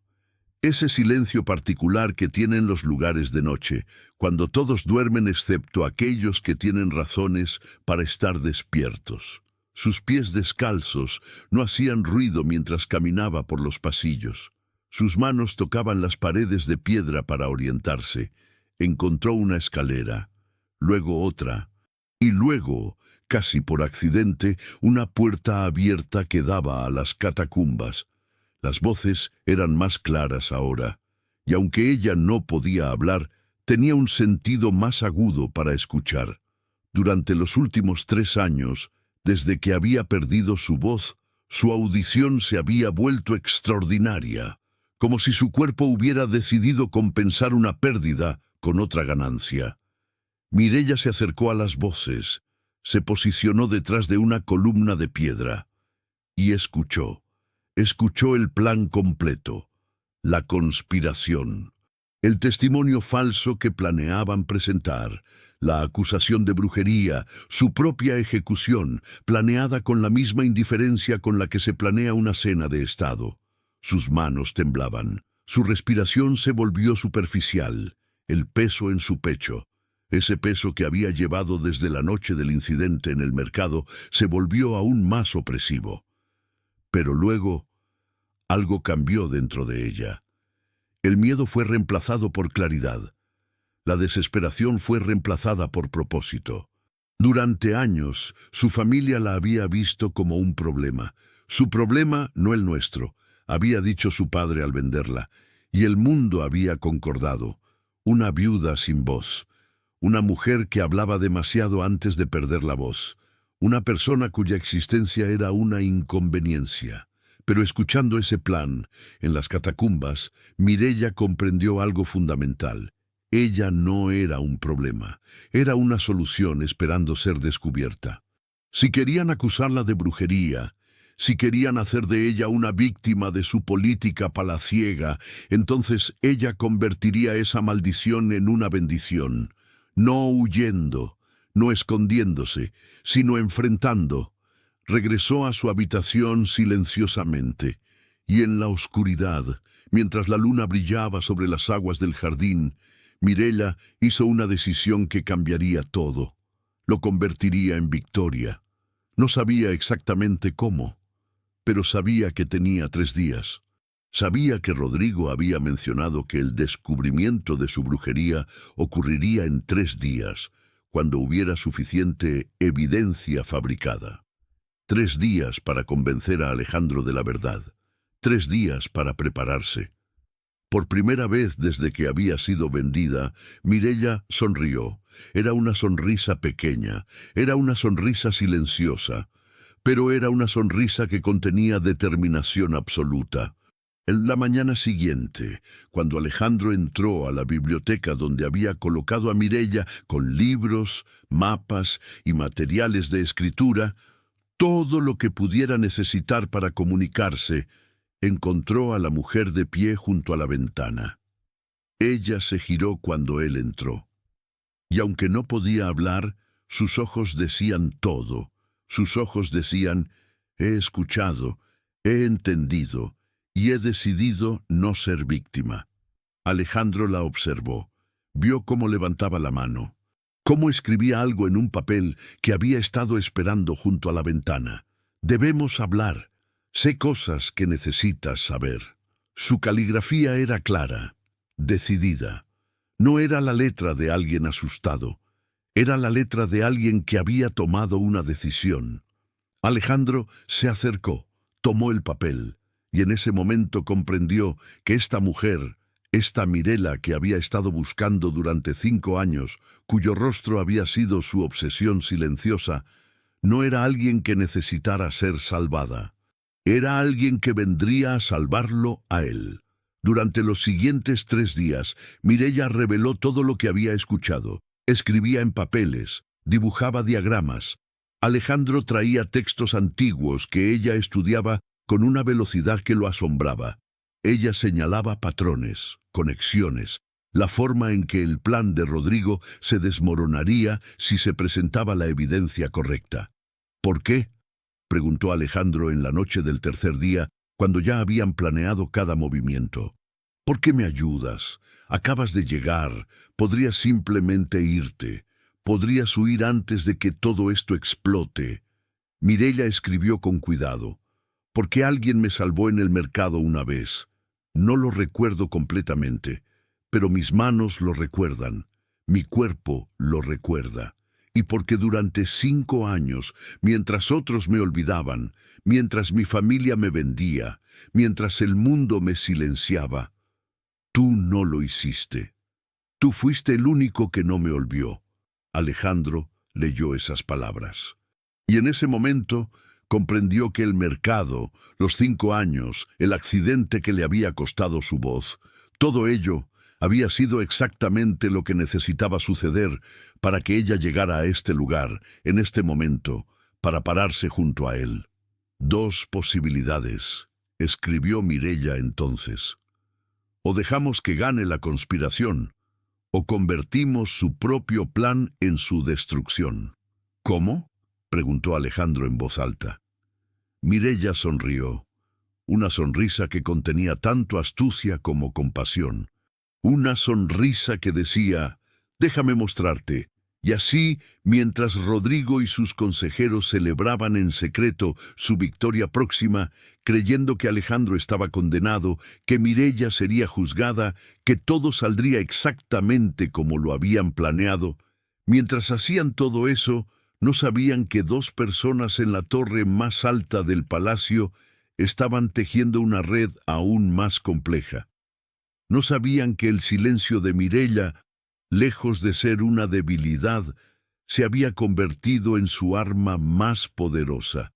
Ese silencio particular que tienen los lugares de noche, cuando todos duermen excepto aquellos que tienen razones para estar despiertos. Sus pies descalzos no hacían ruido mientras caminaba por los pasillos. Sus manos tocaban las paredes de piedra para orientarse. Encontró una escalera, luego otra, y luego, casi por accidente, una puerta abierta que daba a las catacumbas. Las voces eran más claras ahora, y aunque ella no podía hablar, tenía un sentido más agudo para escuchar. Durante los últimos 3 años, desde que había perdido su voz, su audición se había vuelto extraordinaria, como si su cuerpo hubiera decidido compensar una pérdida con otra ganancia. Mireia se acercó a las voces, se posicionó detrás de una columna de piedra y escuchó. Escuchó el plan completo, la conspiración, el testimonio falso que planeaban presentar, la acusación de brujería, su propia ejecución, planeada con la misma indiferencia con la que se planea una cena de estado. Sus manos temblaban, su respiración se volvió superficial, el peso en su pecho. Ese peso que había llevado desde la noche del incidente en el mercado se volvió aún más opresivo. Pero luego, algo cambió dentro de ella. El miedo fue reemplazado por claridad. La desesperación fue reemplazada por propósito. Durante años, su familia la había visto como un problema. Su problema, no el nuestro, había dicho su padre al venderla, y el mundo había concordado. Una viuda sin voz. Una mujer que hablaba demasiado antes de perder la voz. Una persona cuya existencia era una inconveniencia. Pero escuchando ese plan, en las catacumbas, Mireia comprendió algo fundamental. Ella no era un problema, era una solución esperando ser descubierta. Si querían acusarla de brujería, si querían hacer de ella una víctima de su política palaciega, entonces ella convertiría esa maldición en una bendición. No huyendo, no escondiéndose, sino enfrentando. Regresó a su habitación silenciosamente, y en la oscuridad, mientras la luna brillaba sobre las aguas del jardín, Mireia hizo una decisión que cambiaría todo. Lo convertiría en victoria. No sabía exactamente cómo, pero sabía que tenía 3 días. Sabía que Rodrigo había mencionado que el descubrimiento de su brujería ocurriría en 3 días, cuando hubiera suficiente evidencia fabricada. 3 días para convencer a Alejandro de la verdad. 3 días para prepararse. Por primera vez desde que había sido vendida, Mireia sonrió. Era una sonrisa pequeña, era una sonrisa silenciosa, pero era una sonrisa que contenía determinación absoluta. En la mañana siguiente, cuando Alejandro entró a la biblioteca donde había colocado a Mireia con libros, mapas y materiales de escritura, todo lo que pudiera necesitar para comunicarse, encontró a la mujer de pie junto a la ventana. Ella se giró cuando él entró. Y aunque no podía hablar, sus ojos decían todo. Sus ojos decían, he escuchado, he entendido, y he decidido no ser víctima. Alejandro la observó. Vio cómo levantaba la mano, cómo escribía algo en un papel que había estado esperando junto a la ventana. Debemos hablar. Sé cosas que necesitas saber. Su caligrafía era clara, decidida. No era la letra de alguien asustado. Era la letra de alguien que había tomado una decisión. Alejandro se acercó, tomó el papel, y en ese momento comprendió que esta mujer, esta Mirela que había estado buscando durante 5 años, cuyo rostro había sido su obsesión silenciosa, no era alguien que necesitara ser salvada. Era alguien que vendría a salvarlo a él. Durante los siguientes 3 días, Mireia reveló todo lo que había escuchado. Escribía en papeles, dibujaba diagramas. Alejandro traía textos antiguos que ella estudiaba con una velocidad que lo asombraba. Ella señalaba patrones, conexiones, la forma en que el plan de Rodrigo se desmoronaría si se presentaba la evidencia correcta. ¿Por qué?, preguntó Alejandro en la noche del tercer día, cuando ya habían planeado cada movimiento. ¿Por qué me ayudas? Acabas de llegar. Podrías simplemente irte. Podrías huir antes de que todo esto explote. Mireia escribió con cuidado. Porque alguien me salvó en el mercado una vez. No lo recuerdo completamente, pero mis manos lo recuerdan. Mi cuerpo lo recuerda. Y porque durante 5 años, mientras otros me olvidaban, mientras mi familia me vendía, mientras el mundo me silenciaba, tú no lo hiciste. Tú fuiste el único que no me olvidó. Alejandro leyó esas palabras. Y en ese momento comprendió que el mercado, los 5 años, el accidente que le había costado su voz, todo ello había sido exactamente lo que necesitaba suceder para que ella llegara a este lugar, en este momento, para pararse junto a él. 2 posibilidades, escribió Mireia entonces. O dejamos que gane la conspiración, o convertimos su propio plan en su destrucción. ¿Cómo?, preguntó Alejandro en voz alta. Mireia sonrió, una sonrisa que contenía tanto astucia como compasión. Una sonrisa que decía, déjame mostrarte. Y así, mientras Rodrigo y sus consejeros celebraban en secreto su victoria próxima, creyendo que Alejandro estaba condenado, que Mireia sería juzgada, que todo saldría exactamente como lo habían planeado, mientras hacían todo eso, no sabían que 2 personas en la torre más alta del palacio estaban tejiendo una red aún más compleja. No sabían que el silencio de Mireia, lejos de ser una debilidad, se había convertido en su arma más poderosa.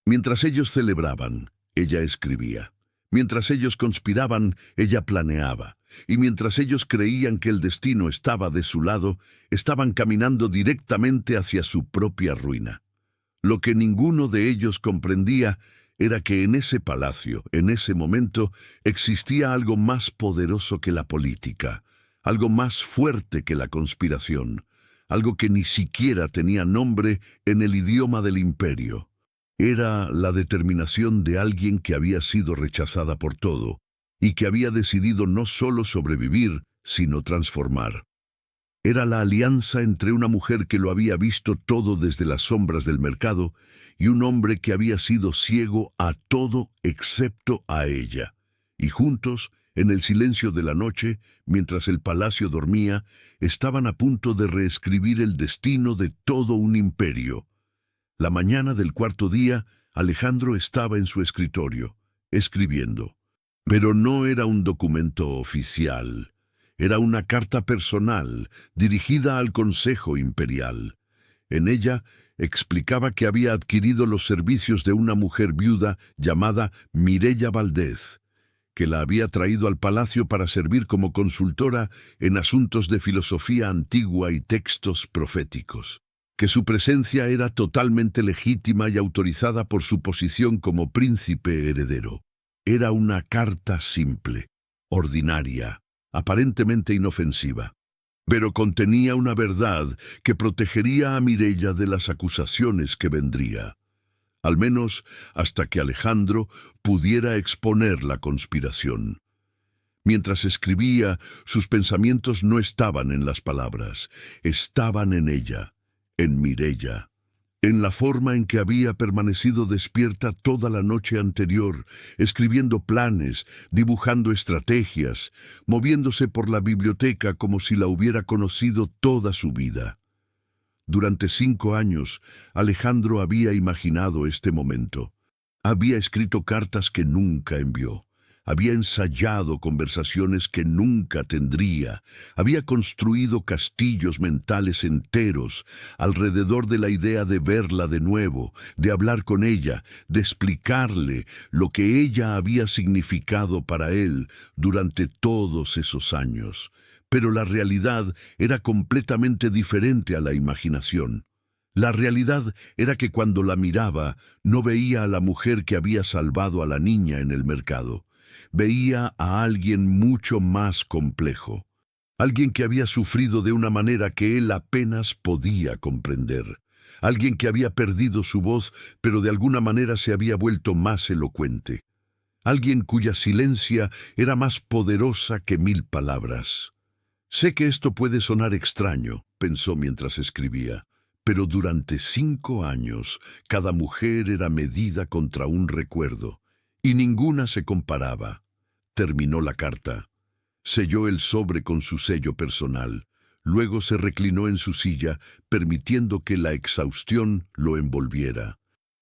Mientras ellos celebraban, ella escribía. Mientras ellos conspiraban, ella planeaba. Y mientras ellos creían que el destino estaba de su lado, estaban caminando directamente hacia su propia ruina. Lo que ninguno de ellos comprendía era que en ese palacio, en ese momento, existía algo más poderoso que la política, algo más fuerte que la conspiración, algo que ni siquiera tenía nombre en el idioma del imperio. Era la determinación de alguien que había sido rechazada por todo y que había decidido no solo sobrevivir, sino transformar. Era la alianza entre una mujer que lo había visto todo desde las sombras del mercado y un hombre que había sido ciego a todo excepto a ella. Y juntos, en el silencio de la noche, mientras el palacio dormía, estaban a punto de reescribir el destino de todo un imperio. La mañana del 4.º día, Alejandro estaba en su escritorio, escribiendo. Pero no era un documento oficial. Era una carta personal, dirigida al Consejo Imperial. En ella explicaba que había adquirido los servicios de una mujer viuda llamada Mireia Valdez, que la había traído al palacio para servir como consultora en asuntos de filosofía antigua y textos proféticos, que su presencia era totalmente legítima y autorizada por su posición como príncipe heredero. Era una carta simple, ordinaria, aparentemente inofensiva, pero contenía una verdad que protegería a Mireia de las acusaciones que vendría. al menos hasta que Alejandro pudiera exponer la conspiración. Mientras escribía, sus pensamientos no estaban en las palabras, estaban en ella, en Mireia, en la forma en que había permanecido despierta toda la noche anterior, escribiendo planes, dibujando estrategias, moviéndose por la biblioteca como si la hubiera conocido toda su vida. Durante 5 años, Alejandro había imaginado este momento. Había escrito cartas que nunca envió. Había ensayado conversaciones que nunca tendría. Había construido castillos mentales enteros alrededor de la idea de verla de nuevo, de hablar con ella, de explicarle lo que ella había significado para él durante todos esos años. Pero la realidad era completamente diferente a la imaginación. La realidad era que cuando la miraba, no veía a la mujer que había salvado a la niña en el mercado. Veía a alguien mucho más complejo. Alguien que había sufrido de una manera que él apenas podía comprender. Alguien que había perdido su voz, pero de alguna manera se había vuelto más elocuente. Alguien cuya silencia era más poderosa que 1000 palabras. Sé que esto puede sonar extraño, pensó mientras escribía, pero durante 5 años cada mujer era medida contra un recuerdo, y ninguna se comparaba. Terminó la carta. Selló el sobre con su sello personal. Luego se reclinó en su silla, permitiendo que la exhaustión lo envolviera.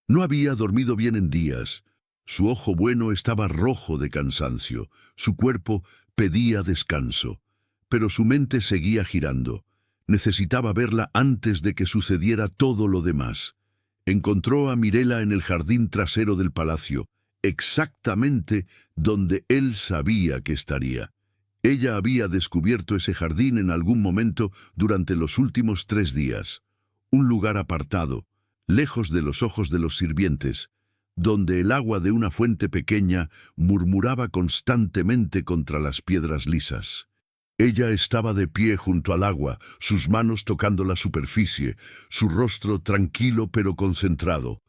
No había dormido bien en días. Su ojo bueno estaba rojo de cansancio. Su cuerpo pedía descanso. Pero su mente seguía girando. Necesitaba verla antes de que sucediera todo lo demás. Encontró a Mirela en el jardín trasero del palacio, exactamente donde él sabía que estaría. Ella había descubierto ese jardín en algún momento durante los últimos 3 días. Un lugar apartado, lejos de los ojos de los sirvientes, donde el agua de una fuente pequeña murmuraba constantemente contra las piedras lisas. Ella estaba de pie junto al agua, sus manos tocando la superficie, su rostro tranquilo pero concentrado.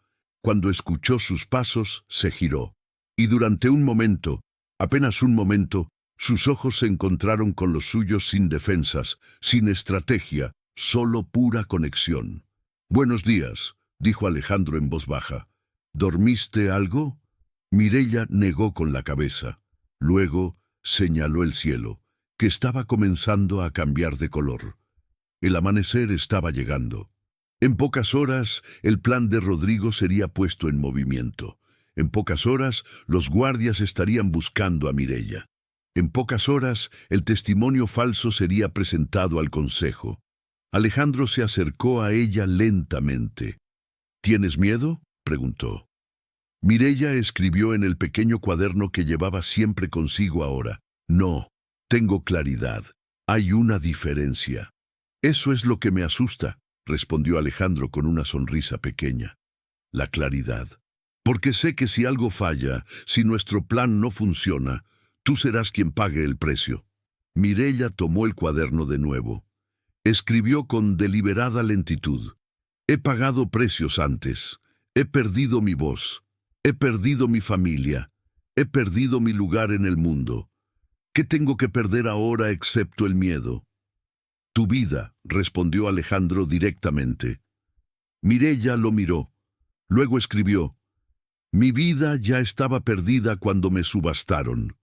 Cuando escuchó sus pasos, se giró. Y durante un momento, apenas un momento, sus ojos se encontraron con los suyos sin defensas, sin estrategia, solo pura conexión. «Buenos días», dijo Alejandro en voz baja. «¿Dormiste algo?» Mireia negó con la cabeza. Luego señaló el cielo, que estaba comenzando a cambiar de color. El amanecer estaba llegando. En pocas horas, el plan de Rodrigo sería puesto en movimiento. En pocas horas, los guardias estarían buscando a Mireia. En pocas horas, el testimonio falso sería presentado al consejo. Alejandro se acercó a ella lentamente. «¿Tienes miedo?», preguntó. Mireia escribió en el pequeño cuaderno que llevaba siempre consigo ahora. «No, tengo claridad. Hay una diferencia». «Eso es lo que me asusta», respondió Alejandro con una sonrisa pequeña. «La claridad. Porque sé que si algo falla, si nuestro plan no funciona, tú serás quien pague el precio». Mireia tomó el cuaderno de nuevo. Escribió con deliberada lentitud. «He pagado precios antes. He perdido mi voz. He perdido mi familia. He perdido mi lugar en el mundo. ¿Qué tengo que perder ahora excepto el miedo?» «Tu vida», respondió Alejandro directamente. Mireia lo miró. Luego escribió: «Mi vida ya estaba perdida cuando me subastaron.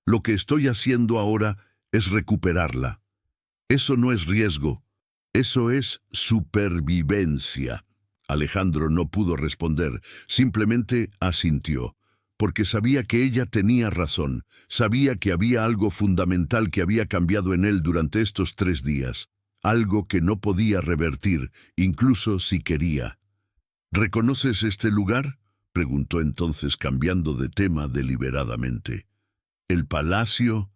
Lo que estoy haciendo ahora es recuperarla. Eso no es riesgo, eso es supervivencia». Alejandro no pudo responder, simplemente asintió, porque sabía que ella tenía razón, sabía que había algo fundamental que había cambiado en él durante estos 3 días, algo que no podía revertir, incluso si quería. «¿Reconoces este lugar?», preguntó entonces cambiando de tema deliberadamente. «¿El palacio?».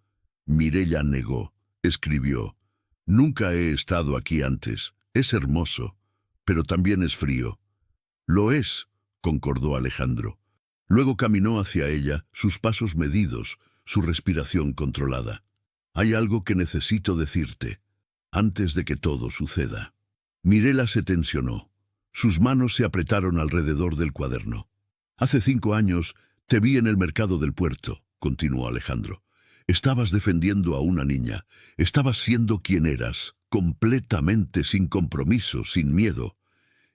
Mireia negó. Escribió: «Nunca he estado aquí antes. Es hermoso, pero también es frío». «Lo es», concordó Alejandro. Luego caminó hacia ella, sus pasos medidos, su respiración controlada. «Hay algo que necesito decirte, antes de que todo suceda». Mirela se tensionó. Sus manos se apretaron alrededor del cuaderno. «Hace 5 años te vi en el mercado del puerto», continuó Alejandro. «Estabas defendiendo a una niña. Estabas siendo quien eras, completamente sin compromiso, sin miedo.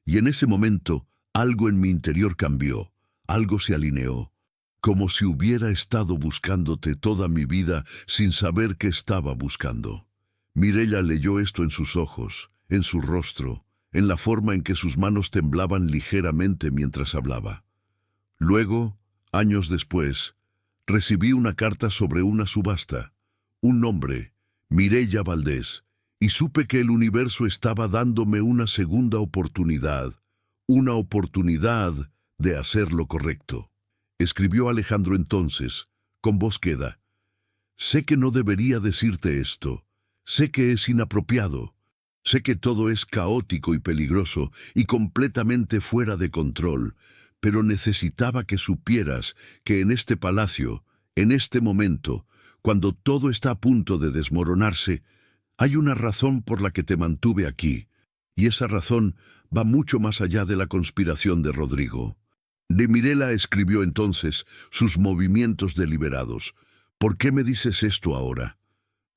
Y en ese momento, algo en mi interior cambió, algo se alineó, como si hubiera estado buscándote toda mi vida sin saber qué estaba buscando». Mireia leyó esto en sus ojos, en su rostro, en la forma en que sus manos temblaban ligeramente mientras hablaba. Luego, años después, recibí una carta sobre una subasta, un nombre, Mireia Valdés, y supe que el universo estaba dándome una segunda oportunidad, una oportunidad de hacer lo correcto. Escribió Alejandro entonces, con voz queda: «Sé que no debería decirte esto, sé que es inapropiado, sé que todo es caótico y peligroso y completamente fuera de control, pero necesitaba que supieras que en este palacio, en este momento, cuando todo está a punto de desmoronarse, hay una razón por la que te mantuve aquí, y esa razón va mucho más allá de la conspiración de Rodrigo». De Mirela escribió entonces, sus movimientos deliberados: «¿Por qué me dices esto ahora?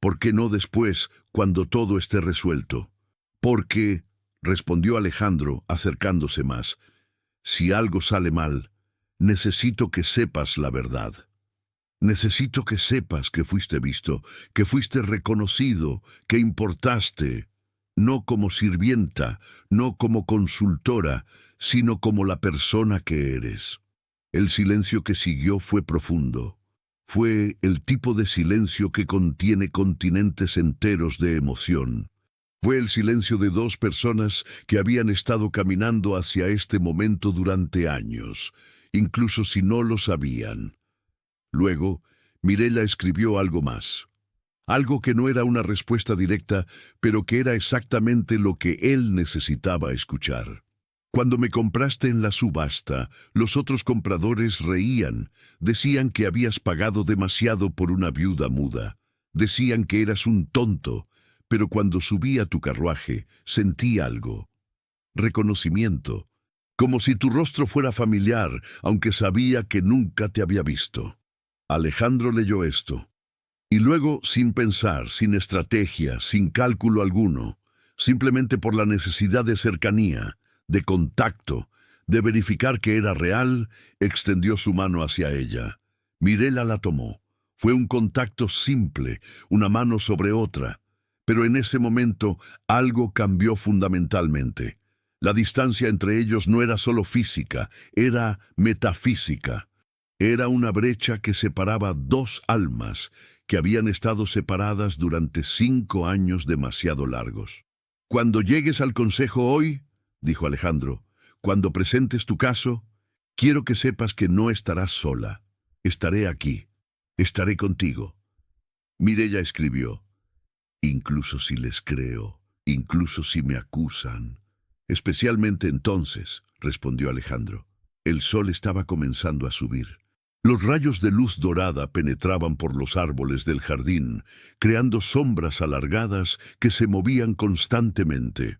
¿Por qué no después, cuando todo esté resuelto?» «Porque», respondió Alejandro, acercándose más, «si algo sale mal, necesito que sepas la verdad. Necesito que sepas que fuiste visto, que fuiste reconocido, que importaste, no como sirvienta, no como consultora, sino como la persona que eres». El silencio que siguió fue profundo. Fue el tipo de silencio que contiene continentes enteros de emoción. Fue el silencio de 2 personas que habían estado caminando hacia este momento durante años, incluso si no lo sabían. Luego, Mireia escribió algo más. Algo que no era una respuesta directa, pero que era exactamente lo que él necesitaba escuchar. «Cuando me compraste en la subasta, los otros compradores reían, decían que habías pagado demasiado por una viuda muda, decían que eras un tonto, pero cuando subí a tu carruaje, sentí algo. Reconocimiento, como si tu rostro fuera familiar, aunque sabía que nunca te había visto». Alejandro leyó esto. Y luego, sin pensar, sin estrategia, sin cálculo alguno, simplemente por la necesidad de cercanía, de contacto, de verificar que era real, extendió su mano hacia ella. Mireia la tomó. Fue un contacto simple, una mano sobre otra. Pero en ese momento algo cambió fundamentalmente. La distancia entre ellos no era solo física, era metafísica. Era una brecha que separaba 2 almas que habían estado separadas durante 5 años demasiado largos. «Cuando llegues al consejo hoy», dijo Alejandro, «cuando presentes tu caso, quiero que sepas que no estarás sola. Estaré aquí. Estaré contigo». Mireia escribió: «Incluso si les creo, incluso si me acusan». «Especialmente entonces», respondió Alejandro. El sol estaba comenzando a subir. Los rayos de luz dorada penetraban por los árboles del jardín, creando sombras alargadas que se movían constantemente.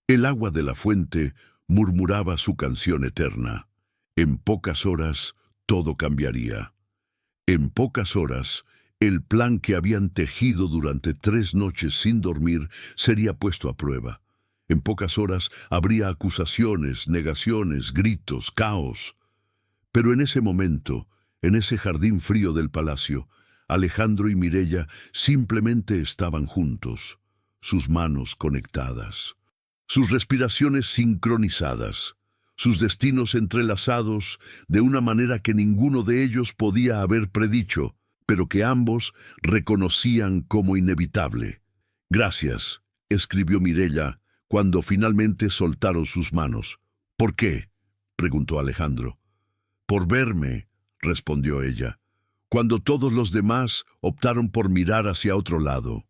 El agua de la fuente murmuraba su canción eterna. En pocas horas todo cambiaría. En pocas horas, el plan que habían tejido durante 3 noches sin dormir sería puesto a prueba. En pocas horas habría acusaciones, negaciones, gritos, caos. Pero en ese momento, en ese jardín frío del palacio, Alejandro y Mireia simplemente estaban juntos, sus manos conectadas, sus respiraciones sincronizadas, sus destinos entrelazados de una manera que ninguno de ellos podía haber predicho, pero que ambos reconocían como inevitable. «Gracias», escribió Mireia, cuando finalmente soltaron sus manos. «¿Por qué?», preguntó Alejandro. «Por verme», respondió ella, cuando todos los demás optaron por mirar hacia otro lado.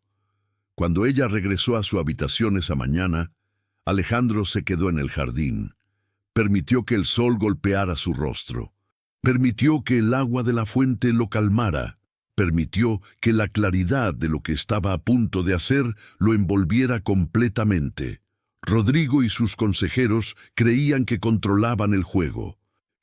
Cuando ella regresó a su habitación esa mañana, Alejandro se quedó en el jardín. Permitió que el sol golpeara su rostro. Permitió que el agua de la fuente lo calmara. Permitió que la claridad de lo que estaba a punto de hacer lo envolviera completamente. Rodrigo y sus consejeros creían que controlaban el juego.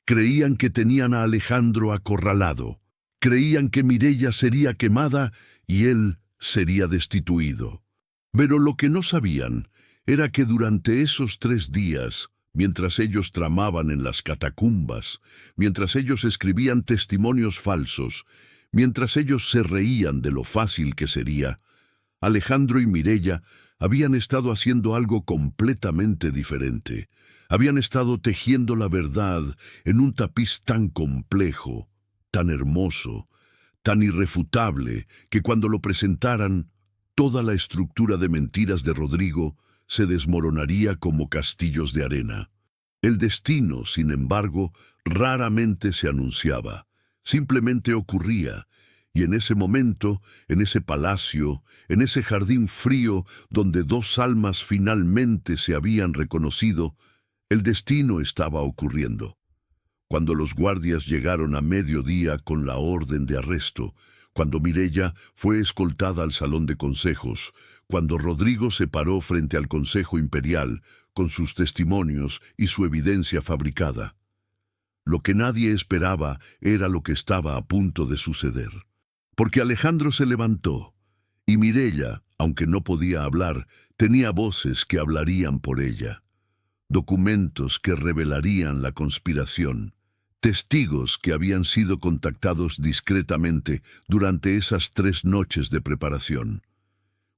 Creían que tenían a Alejandro acorralado. Creían que Mireia sería quemada y él sería destituido. Pero lo que no sabían era que durante esos 3 días, mientras ellos tramaban en las catacumbas, mientras ellos escribían testimonios falsos, mientras ellos se reían de lo fácil que sería, Alejandro y Mireia habían estado haciendo algo completamente diferente. Habían estado tejiendo la verdad en un tapiz tan complejo, tan hermoso, tan irrefutable, que cuando lo presentaran, toda la estructura de mentiras de Rodrigo se desmoronaría como castillos de arena. El destino, sin embargo, raramente se anunciaba, simplemente ocurría, y en ese momento, en ese palacio, en ese jardín frío donde 2 almas finalmente se habían reconocido, el destino estaba ocurriendo. Cuando los guardias llegaron a mediodía con la orden de arresto, cuando Mireia fue escoltada al salón de consejos, cuando Rodrigo se paró frente al Consejo Imperial con sus testimonios y su evidencia fabricada, lo que nadie esperaba era lo que estaba a punto de suceder. Porque Alejandro se levantó, y Mireia, aunque no podía hablar, tenía voces que hablarían por ella, documentos que revelarían la conspiración, testigos que habían sido contactados discretamente durante esas 3 noches de preparación.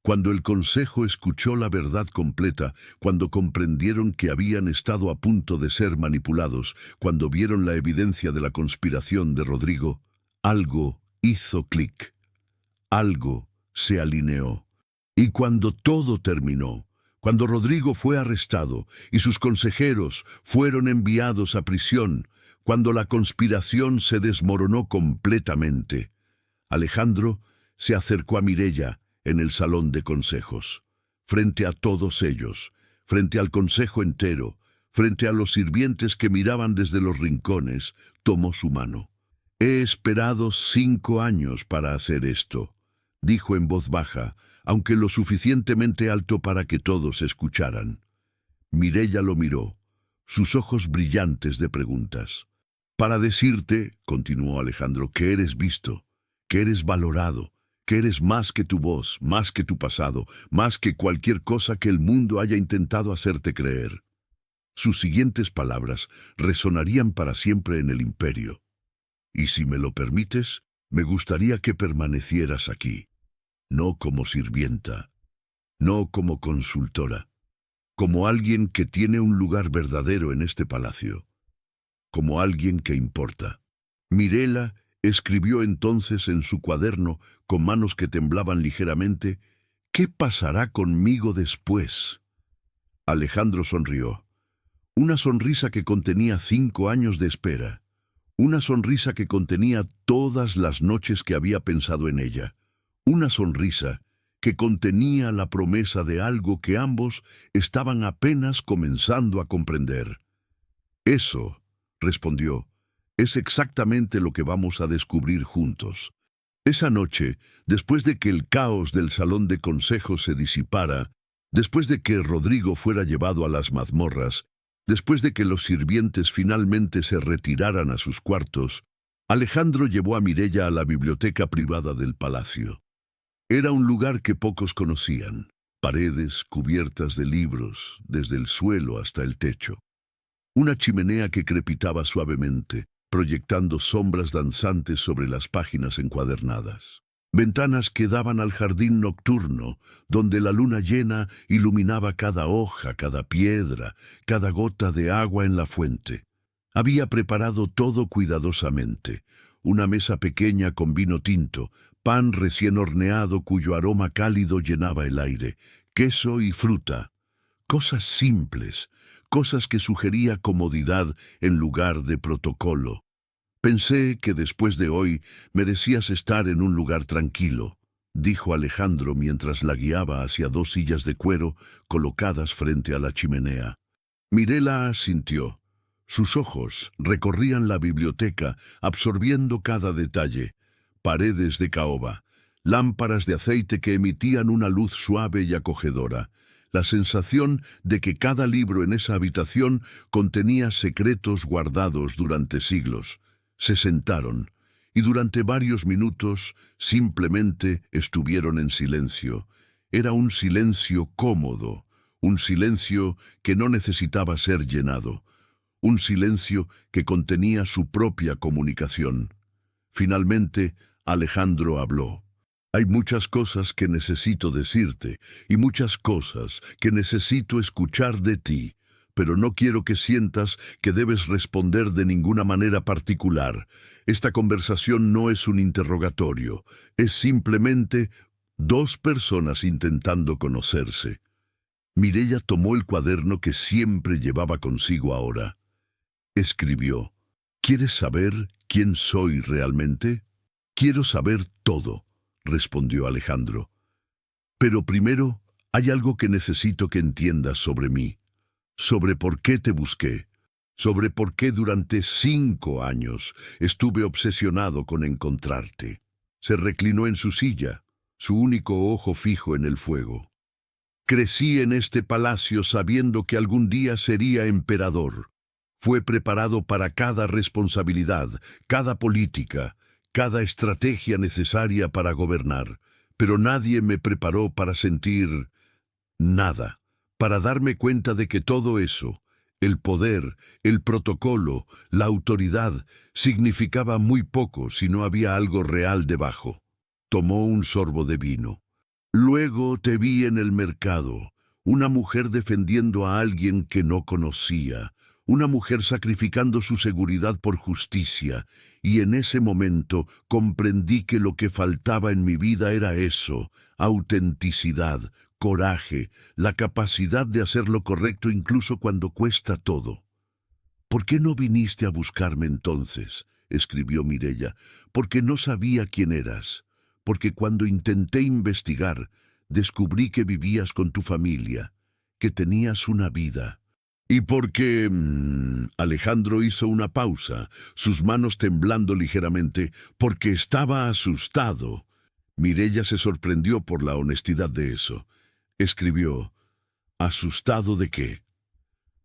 Cuando el consejo escuchó la verdad completa, cuando comprendieron que habían estado a punto de ser manipulados, cuando vieron la evidencia de la conspiración de Rodrigo, algo hizo clic. Algo se alineó. Y cuando todo terminó, cuando Rodrigo fue arrestado y sus consejeros fueron enviados a prisión, cuando la conspiración se desmoronó completamente, Alejandro se acercó a Mireia en el salón de consejos, frente a todos ellos, frente al consejo entero, frente a los sirvientes que miraban desde los rincones, tomó su mano. «He esperado 5 años para hacer esto», dijo en voz baja, aunque lo suficientemente alto para que todos escucharan. Mireia lo miró, sus ojos brillantes de preguntas. «Para decirte», continuó Alejandro, «que eres visto, que eres valorado, que eres más que tu voz, más que tu pasado, más que cualquier cosa que el mundo haya intentado hacerte creer». Sus siguientes palabras resonarían para siempre en el imperio. «Y si me lo permites, me gustaría que permanecieras aquí, no como sirvienta, no como consultora, como alguien que tiene un lugar verdadero en este palacio, como alguien que importa». Mireia escribió entonces en su cuaderno, con manos que temblaban ligeramente, «¿Qué pasará conmigo después?». Alejandro sonrió. Una sonrisa que contenía 5 años de espera. Una sonrisa que contenía todas las noches que había pensado en ella. Una sonrisa que contenía la promesa de algo que ambos estaban apenas comenzando a comprender. «Eso», respondió, «es exactamente lo que vamos a descubrir juntos». Esa noche, después de que el caos del salón de consejos se disipara, después de que Rodrigo fuera llevado a las mazmorras, después de que los sirvientes finalmente se retiraran a sus cuartos, Alejandro llevó a Mireia a la biblioteca privada del palacio. Era un lugar que pocos conocían, paredes cubiertas de libros, desde el suelo hasta el techo. Una chimenea que crepitaba suavemente, proyectando sombras danzantes sobre las páginas encuadernadas. Ventanas que daban al jardín nocturno, donde la luna llena iluminaba cada hoja, cada piedra, cada gota de agua en la fuente. Había preparado todo cuidadosamente. Una mesa pequeña con vino tinto, pan recién horneado cuyo aroma cálido llenaba el aire, queso y fruta. Cosas simples, cosas que sugería comodidad en lugar de protocolo. «Pensé que después de hoy merecías estar en un lugar tranquilo», dijo Alejandro mientras la guiaba hacia 2 sillas de cuero colocadas frente a la chimenea. Mireia asintió. Sus ojos recorrían la biblioteca, absorbiendo cada detalle. Paredes de caoba, lámparas de aceite que emitían una luz suave y acogedora, la sensación de que cada libro en esa habitación contenía secretos guardados durante siglos. Se sentaron, y durante varios minutos simplemente estuvieron en silencio. Era un silencio cómodo, un silencio que no necesitaba ser llenado, un silencio que contenía su propia comunicación. Finalmente, Alejandro habló. Hay muchas cosas que necesito decirte y muchas cosas que necesito escuchar de ti, pero no quiero que sientas que debes responder de ninguna manera particular. Esta conversación no es un interrogatorio, es simplemente dos personas intentando conocerse. Mireia tomó el cuaderno que siempre llevaba consigo ahora. Escribió: ¿Quieres saber quién soy realmente? Quiero saber todo, respondió Alejandro. Pero primero, hay algo que necesito que entiendas sobre mí, sobre por qué te busqué, sobre por qué durante 5 años estuve obsesionado con encontrarte. Se reclinó en su silla, su único ojo fijo en el fuego. Crecí en este palacio sabiendo que algún día sería emperador. Fue preparado para cada responsabilidad, cada política, cada estrategia necesaria para gobernar, pero nadie me preparó para sentir nada, para darme cuenta de que todo eso, el poder, el protocolo, la autoridad, significaba muy poco si no había algo real debajo. Tomó un sorbo de vino. Luego te vi en el mercado, una mujer defendiendo a alguien que no conocía, una mujer sacrificando su seguridad por justicia, y en ese momento comprendí que lo que faltaba en mi vida era eso: autenticidad, coraje, la capacidad de hacer lo correcto incluso cuando cuesta todo. ¿Por qué no viniste a buscarme entonces?, escribió Mireia. Porque no sabía quién eras. Porque cuando intenté investigar, descubrí que vivías con tu familia, que tenías una vida. Y porque Alejandro hizo una pausa, sus manos temblando ligeramente, porque estaba asustado. Mireia se sorprendió por la honestidad de eso. Escribió: ¿Asustado de qué?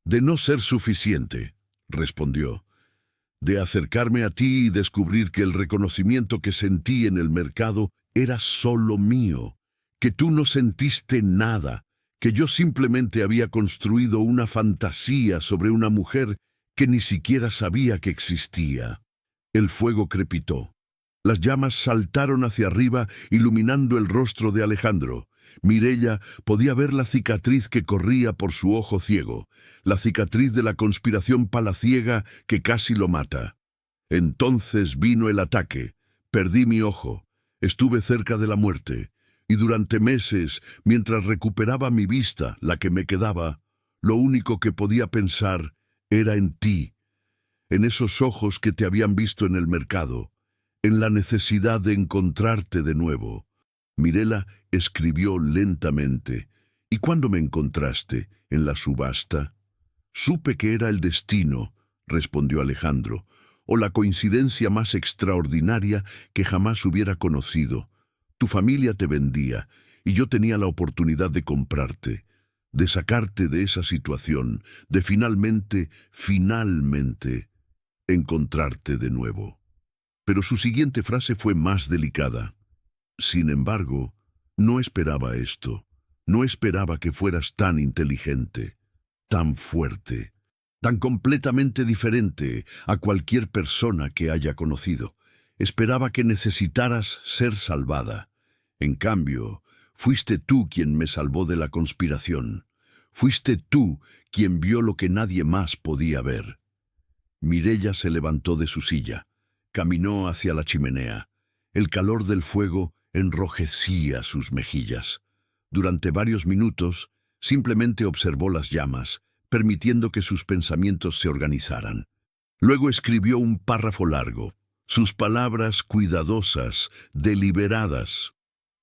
De no ser suficiente, respondió. De acercarme a ti y descubrir que el reconocimiento que sentí en el mercado era solo mío, que tú no sentiste nada, que yo simplemente había construido una fantasía sobre una mujer que ni siquiera sabía que existía. El fuego crepitó. Las llamas saltaron hacia arriba, iluminando el rostro de Alejandro. Mireia podía ver la cicatriz que corría por su ojo ciego, la cicatriz de la conspiración palaciega que casi lo mata. Entonces vino el ataque. Perdí mi ojo. Estuve cerca de la muerte. Y durante meses, mientras recuperaba mi vista, la que me quedaba, lo único que podía pensar era en ti, en esos ojos que te habían visto en el mercado, en la necesidad de encontrarte de nuevo. Mirela escribió lentamente: ¿Y cuándo me encontraste? ¿En la subasta? Supe que era el destino, respondió Alejandro, o la coincidencia más extraordinaria que jamás hubiera conocido. Tu familia te vendía, y yo tenía la oportunidad de comprarte, de sacarte de esa situación, de finalmente encontrarte de nuevo. Pero su siguiente frase fue más delicada. Sin embargo, no esperaba esto. No esperaba que fueras tan inteligente, tan fuerte, tan completamente diferente a cualquier persona que haya conocido. Esperaba que necesitaras ser salvada. En cambio, fuiste tú quien me salvó de la conspiración. Fuiste tú quien vio lo que nadie más podía ver. Mireia se levantó de su silla. Caminó hacia la chimenea. El calor del fuego enrojecía sus mejillas. Durante varios minutos, simplemente observó las llamas, permitiendo que sus pensamientos se organizaran. Luego escribió un párrafo largo, sus palabras cuidadosas, deliberadas.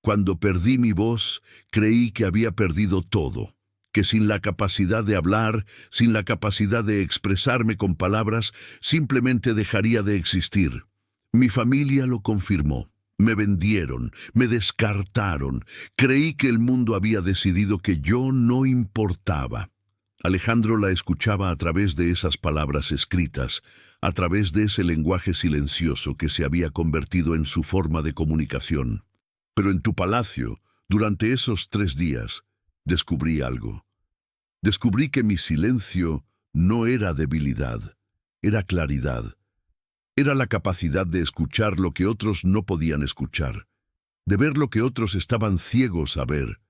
Cuando perdí mi voz, creí que había perdido todo, que sin la capacidad de hablar, sin la capacidad de expresarme con palabras, simplemente dejaría de existir. Mi familia lo confirmó. Me vendieron, me descartaron. Creí que el mundo había decidido que yo no importaba. Alejandro la escuchaba a través de esas palabras escritas, a través de ese lenguaje silencioso que se había convertido en su forma de comunicación. Pero en tu palacio, durante esos 3 días, descubrí algo. Descubrí que mi silencio no era debilidad, era claridad. Era la capacidad de escuchar lo que otros no podían escuchar, de ver lo que otros estaban ciegos a ver.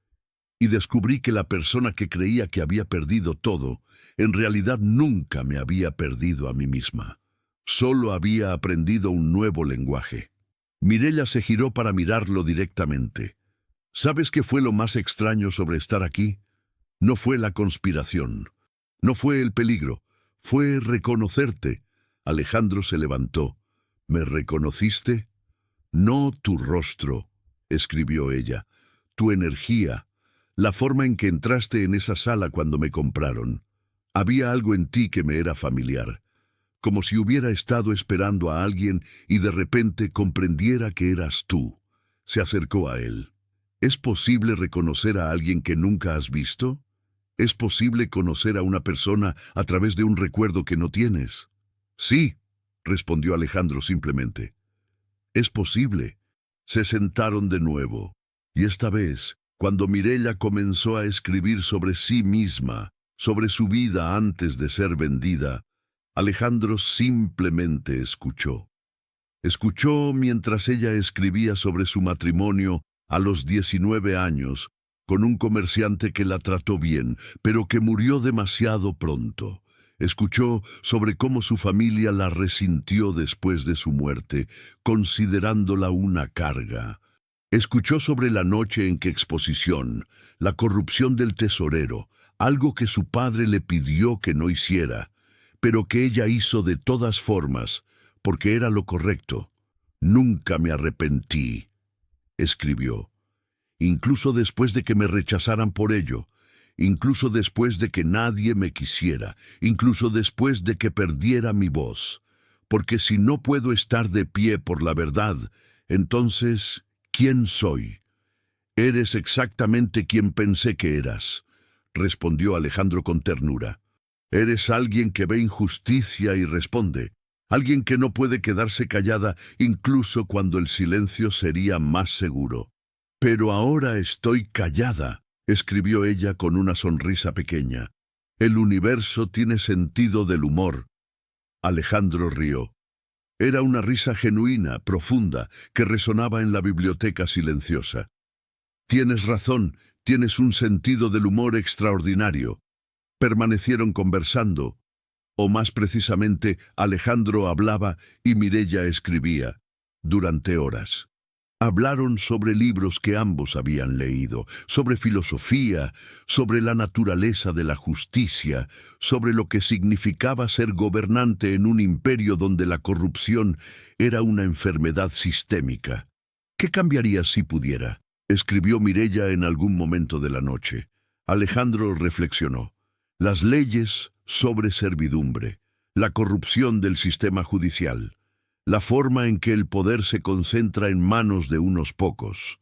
Y descubrí que la persona que creía que había perdido todo, en realidad nunca me había perdido a mí misma. Solo había aprendido un nuevo lenguaje. Mireya se giró para mirarlo directamente. ¿Sabes qué fue lo más extraño sobre estar aquí? No fue la conspiración, no fue el peligro, fue reconocerte. Alejandro se levantó. ¿Me reconociste? No tu rostro, escribió ella, tu energía, la forma en que entraste en esa sala cuando me compraron. Había algo en ti que me era familiar, como si hubiera estado esperando a alguien y de repente comprendiera que eras tú. Se acercó a él. ¿Es posible reconocer a alguien que nunca has visto? ¿Es posible conocer a una persona a través de un recuerdo que no tienes? Sí, respondió Alejandro simplemente. Es posible. Se sentaron de nuevo, y esta vez, cuando Mireya comenzó a escribir sobre sí misma, sobre su vida antes de ser vendida, Alejandro simplemente escuchó. Escuchó mientras ella escribía sobre su matrimonio a los 19 años, con un comerciante que la trató bien, pero que murió demasiado pronto. Escuchó sobre cómo su familia la resintió después de su muerte, considerándola una carga. Escuchó sobre la noche en que Exposición, la corrupción del tesorero, algo que su padre le pidió que no hiciera, pero que ella hizo de todas formas, porque era lo correcto. Nunca me arrepentí, escribió. Incluso después de que me rechazaran por ello, incluso después de que nadie me quisiera, incluso después de que perdiera mi voz. Porque si no puedo estar de pie por la verdad, entonces, ¿quién soy? Eres exactamente quien pensé que eras, respondió Alejandro con ternura. Eres alguien que ve injusticia y responde, alguien que no puede quedarse callada incluso cuando el silencio sería más seguro. Pero ahora estoy callada, escribió ella con una sonrisa pequeña. El universo tiene sentido del humor. Alejandro rió. Era una risa genuina, profunda, que resonaba en la biblioteca silenciosa. Tienes razón, tienes un sentido del humor extraordinario. Permanecieron conversando, o más precisamente, Alejandro hablaba y Mireya escribía, durante horas. Hablaron sobre libros que ambos habían leído, sobre filosofía, sobre la naturaleza de la justicia, sobre lo que significaba ser gobernante en un imperio donde la corrupción era una enfermedad sistémica. ¿Qué cambiaría si pudiera?, escribió Mireya en algún momento de la noche. Alejandro reflexionó. Las leyes sobre servidumbre, la corrupción del sistema judicial, la forma en que el poder se concentra en manos de unos pocos,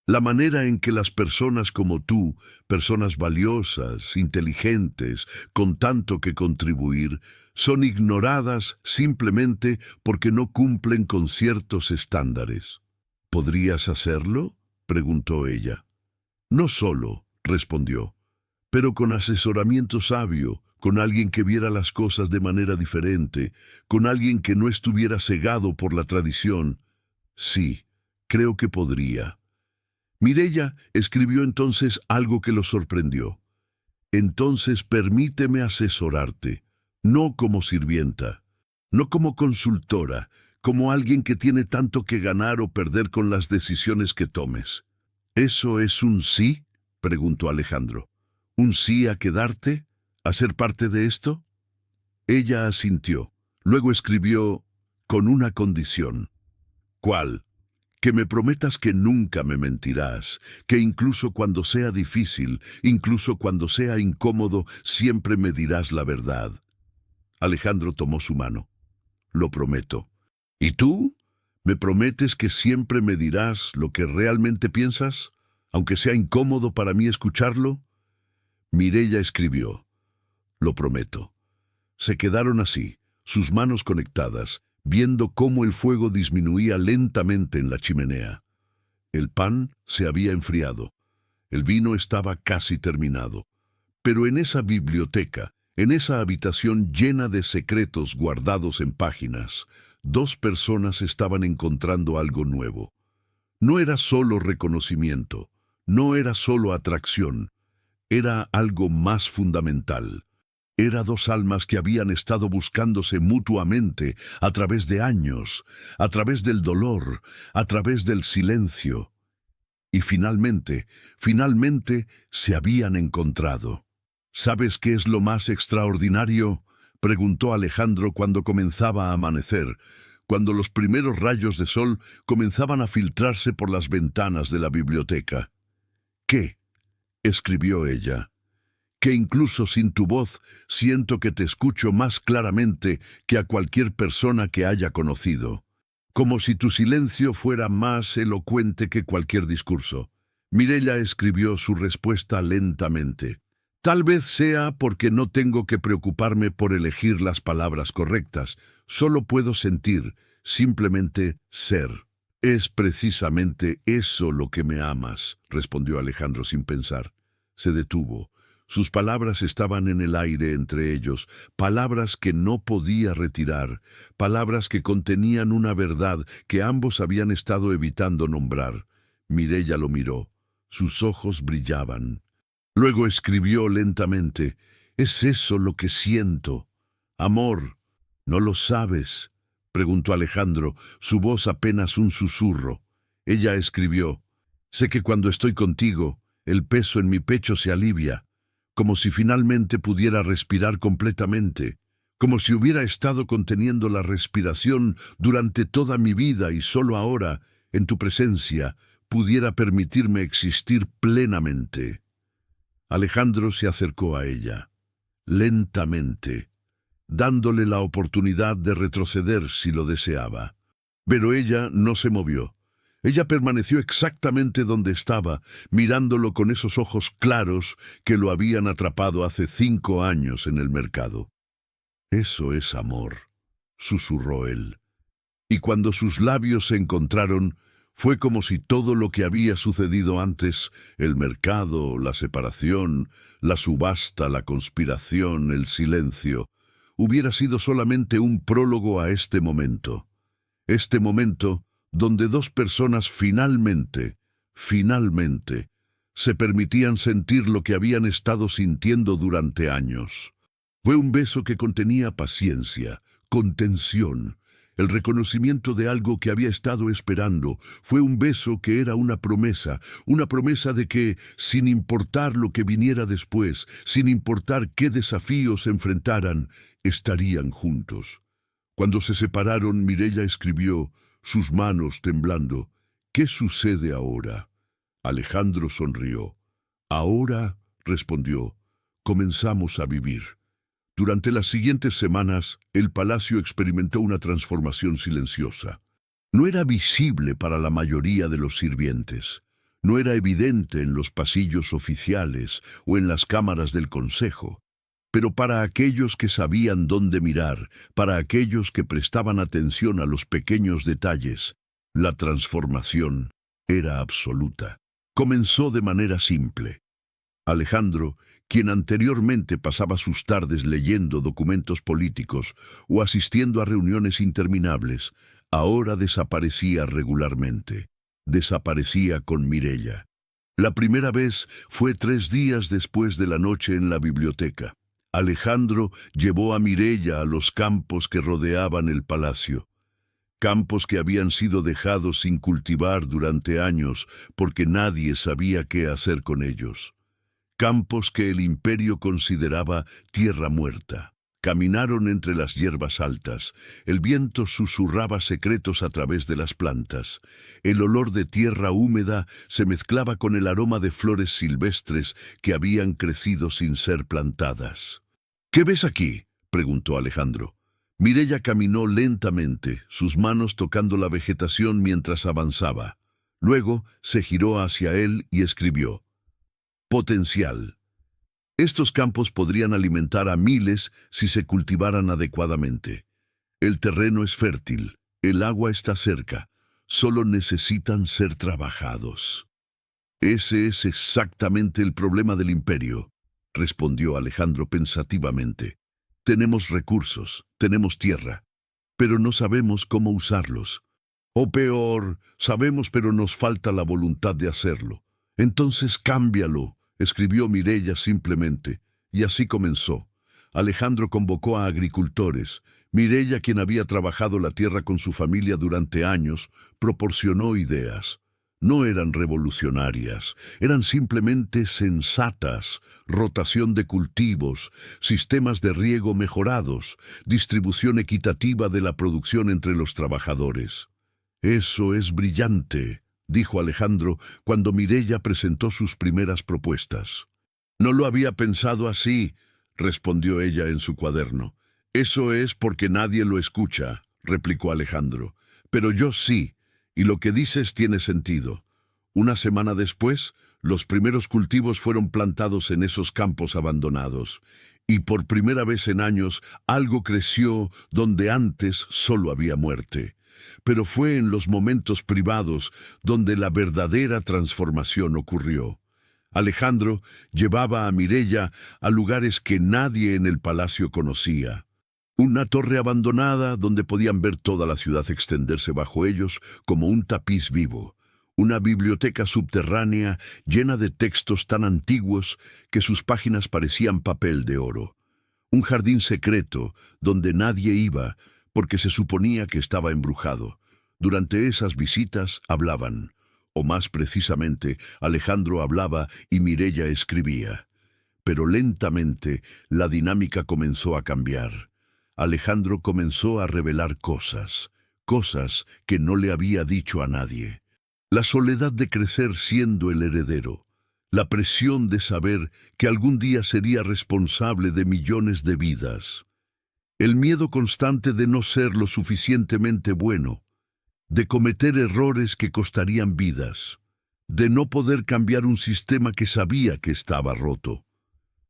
la manera en que las personas como tú, personas valiosas, inteligentes, con tanto que contribuir, son ignoradas simplemente porque no cumplen con ciertos estándares. ¿Podrías hacerlo?, preguntó ella. No solo, respondió, pero con asesoramiento sabio, con alguien que viera las cosas de manera diferente, con alguien que no estuviera cegado por la tradición. Sí, creo que podría. Mireya escribió entonces algo que lo sorprendió. Entonces permíteme asesorarte, no como sirvienta, no como consultora, como alguien que tiene tanto que ganar o perder con las decisiones que tomes. ¿Eso es un sí?, preguntó Alejandro. ¿Un sí a quedarte? ¿A ser parte de esto? Ella asintió. Luego escribió, con una condición. ¿Cuál? Que me prometas que nunca me mentirás, que incluso cuando sea difícil, incluso cuando sea incómodo, siempre me dirás la verdad. Alejandro tomó su mano. Lo prometo. ¿Y tú? ¿Me prometes que siempre me dirás lo que realmente piensas, aunque sea incómodo para mí escucharlo? Mireia escribió: Lo prometo. Se quedaron así, sus manos conectadas, viendo cómo el fuego disminuía lentamente en la chimenea. El pan se había enfriado. El vino estaba casi terminado. Pero en esa biblioteca, en esa habitación llena de secretos guardados en páginas, dos personas estaban encontrando algo nuevo. No era solo reconocimiento, no era solo atracción, era algo más fundamental. Era dos almas que habían estado buscándose mutuamente a través de años, a través del dolor, a través del silencio. Y finalmente se habían encontrado. ¿Sabes qué es lo más extraordinario?, preguntó Alejandro cuando comenzaba a amanecer, cuando los primeros rayos de sol comenzaban a filtrarse por las ventanas de la biblioteca. ¿Qué?, escribió ella. Que incluso sin tu voz siento que te escucho más claramente que a cualquier persona que haya conocido. Como si tu silencio fuera más elocuente que cualquier discurso. Mireia escribió su respuesta lentamente. Tal vez sea porque no tengo que preocuparme por elegir las palabras correctas. Solo puedo sentir, simplemente ser. Es precisamente eso lo que me amas, respondió Alejandro sin pensar. Se detuvo. Sus palabras estaban en el aire entre ellos, palabras que no podía retirar, palabras que contenían una verdad que ambos habían estado evitando nombrar. Mireia lo miró. Sus ojos brillaban. Luego escribió lentamente: «¿Es eso lo que siento? Amor, ¿no lo sabes?», preguntó Alejandro, su voz apenas un susurro. Ella escribió: «Sé que cuando estoy contigo, el peso en mi pecho se alivia, como si finalmente pudiera respirar completamente, como si hubiera estado conteniendo la respiración durante toda mi vida y solo ahora, en tu presencia, pudiera permitirme existir plenamente». Alejandro se acercó a ella, lentamente, dándole la oportunidad de retroceder si lo deseaba. Pero ella no se movió. Ella permaneció exactamente donde estaba, mirándolo con esos ojos claros que lo habían atrapado hace 5 años en el mercado. «Eso es amor», susurró él. Y cuando sus labios se encontraron, fue como si todo lo que había sucedido antes, el mercado, la separación, la subasta, la conspiración, el silencio, hubiera sido solamente un prólogo a este momento. Este momento donde dos personas finalmente, se permitían sentir lo que habían estado sintiendo durante años. Fue un beso que contenía paciencia, contención, el reconocimiento de algo que había estado esperando. Fue un beso que era una promesa de que, sin importar lo que viniera después, sin importar qué desafíos se enfrentaran, estarían juntos. Cuando se separaron, Mireia escribió, sus manos temblando: «¿Qué sucede ahora?». Alejandro sonrió. «Ahora», respondió, «comenzamos a vivir». Durante las siguientes semanas, el palacio experimentó una transformación silenciosa. No era visible para la mayoría de los sirvientes. No era evidente en los pasillos oficiales o en las cámaras del consejo. Pero para aquellos que sabían dónde mirar, para aquellos que prestaban atención a los pequeños detalles, la transformación era absoluta. Comenzó de manera simple. Alejandro, quien anteriormente pasaba sus tardes leyendo documentos políticos o asistiendo a reuniones interminables, ahora desaparecía regularmente. Desaparecía con Mireia. La primera vez fue 3 días después de la noche en la biblioteca. Alejandro llevó a Mireia a los campos que rodeaban el palacio. Campos que habían sido dejados sin cultivar durante años porque nadie sabía qué hacer con ellos. Campos que el imperio consideraba tierra muerta. Caminaron entre las hierbas altas. El viento susurraba secretos a través de las plantas. El olor de tierra húmeda se mezclaba con el aroma de flores silvestres que habían crecido sin ser plantadas. «¿Qué ves aquí?», preguntó Alejandro. Mireia caminó lentamente, sus manos tocando la vegetación mientras avanzaba. Luego se giró hacia él y escribió: Potencial. Estos campos podrían alimentar a miles si se cultivaran adecuadamente. El terreno es fértil, el agua está cerca, solo necesitan ser trabajados. Ese es exactamente el problema del imperio, respondió Alejandro pensativamente. Tenemos recursos, tenemos tierra, pero no sabemos cómo usarlos. O peor, sabemos pero nos falta la voluntad de hacerlo. Entonces cámbialo, escribió Mireia simplemente, y así comenzó. Alejandro convocó a agricultores. Mireia, quien había trabajado la tierra con su familia durante años, proporcionó ideas. No eran revolucionarias, eran simplemente sensatas: rotación de cultivos, sistemas de riego mejorados, distribución equitativa de la producción entre los trabajadores. Eso es brillante, dijo Alejandro cuando Mireia presentó sus primeras propuestas. No lo había pensado así, respondió ella en su cuaderno. Eso es porque nadie lo escucha, replicó Alejandro. Pero yo sí. Y lo que dices tiene sentido. Una semana después, los primeros cultivos fueron plantados en esos campos abandonados. Y por primera vez en años, algo creció donde antes solo había muerte. Pero fue en los momentos privados donde la verdadera transformación ocurrió. Alejandro llevaba a Mireia a lugares que nadie en el palacio conocía. Una torre abandonada donde podían ver toda la ciudad extenderse bajo ellos como un tapiz vivo. Una biblioteca subterránea llena de textos tan antiguos que sus páginas parecían papel de oro. Un jardín secreto donde nadie iba porque se suponía que estaba embrujado. Durante esas visitas hablaban, o más precisamente, Alejandro hablaba y Mireia escribía. Pero lentamente la dinámica comenzó a cambiar. Alejandro comenzó a revelar cosas que no le había dicho a nadie. La soledad de crecer siendo el heredero, la presión de saber que algún día sería responsable de millones de vidas, el miedo constante de no ser lo suficientemente bueno, de cometer errores que costarían vidas, de no poder cambiar un sistema que sabía que estaba roto.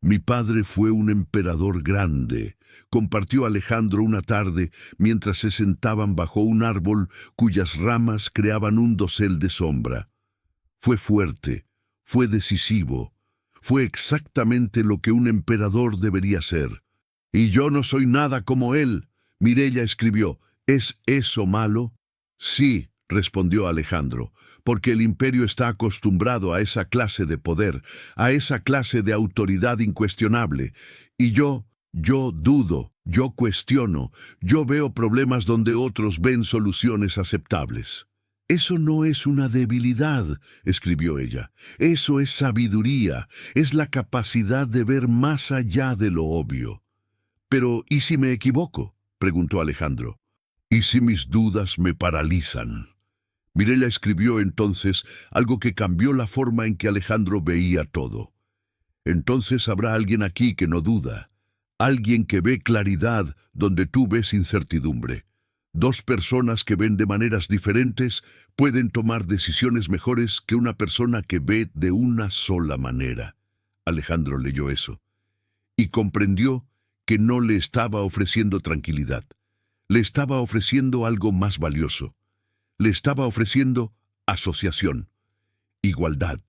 Mi padre fue un emperador grande, compartió Alejandro una tarde mientras se sentaban bajo un árbol cuyas ramas creaban un dosel de sombra. Fue fuerte, fue decisivo, fue exactamente lo que un emperador debería ser. Y yo no soy nada como él, Mireia escribió. ¿Es eso malo? Sí, respondió Alejandro, porque el imperio está acostumbrado a esa clase de poder, a esa clase de autoridad incuestionable. Y yo dudo, yo cuestiono, yo veo problemas donde otros ven soluciones aceptables. Eso no es una debilidad, escribió ella. Eso es sabiduría, es la capacidad de ver más allá de lo obvio. Pero, ¿y si me equivoco?, preguntó Alejandro. ¿Y si mis dudas me paralizan? Mireia escribió entonces algo que cambió la forma en que Alejandro veía todo. Entonces habrá alguien aquí que no duda, alguien que ve claridad donde tú ves incertidumbre. Dos personas que ven de maneras diferentes pueden tomar decisiones mejores que una persona que ve de una sola manera. Alejandro leyó eso y comprendió que no le estaba ofreciendo tranquilidad. Le estaba ofreciendo algo más valioso. Le estaba ofreciendo asociación, igualdad,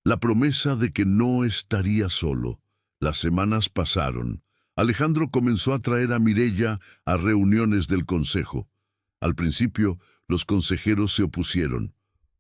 la promesa de que no estaría solo. Las semanas pasaron. Alejandro comenzó a traer a Mireia a reuniones del consejo. Al principio, los consejeros se opusieron.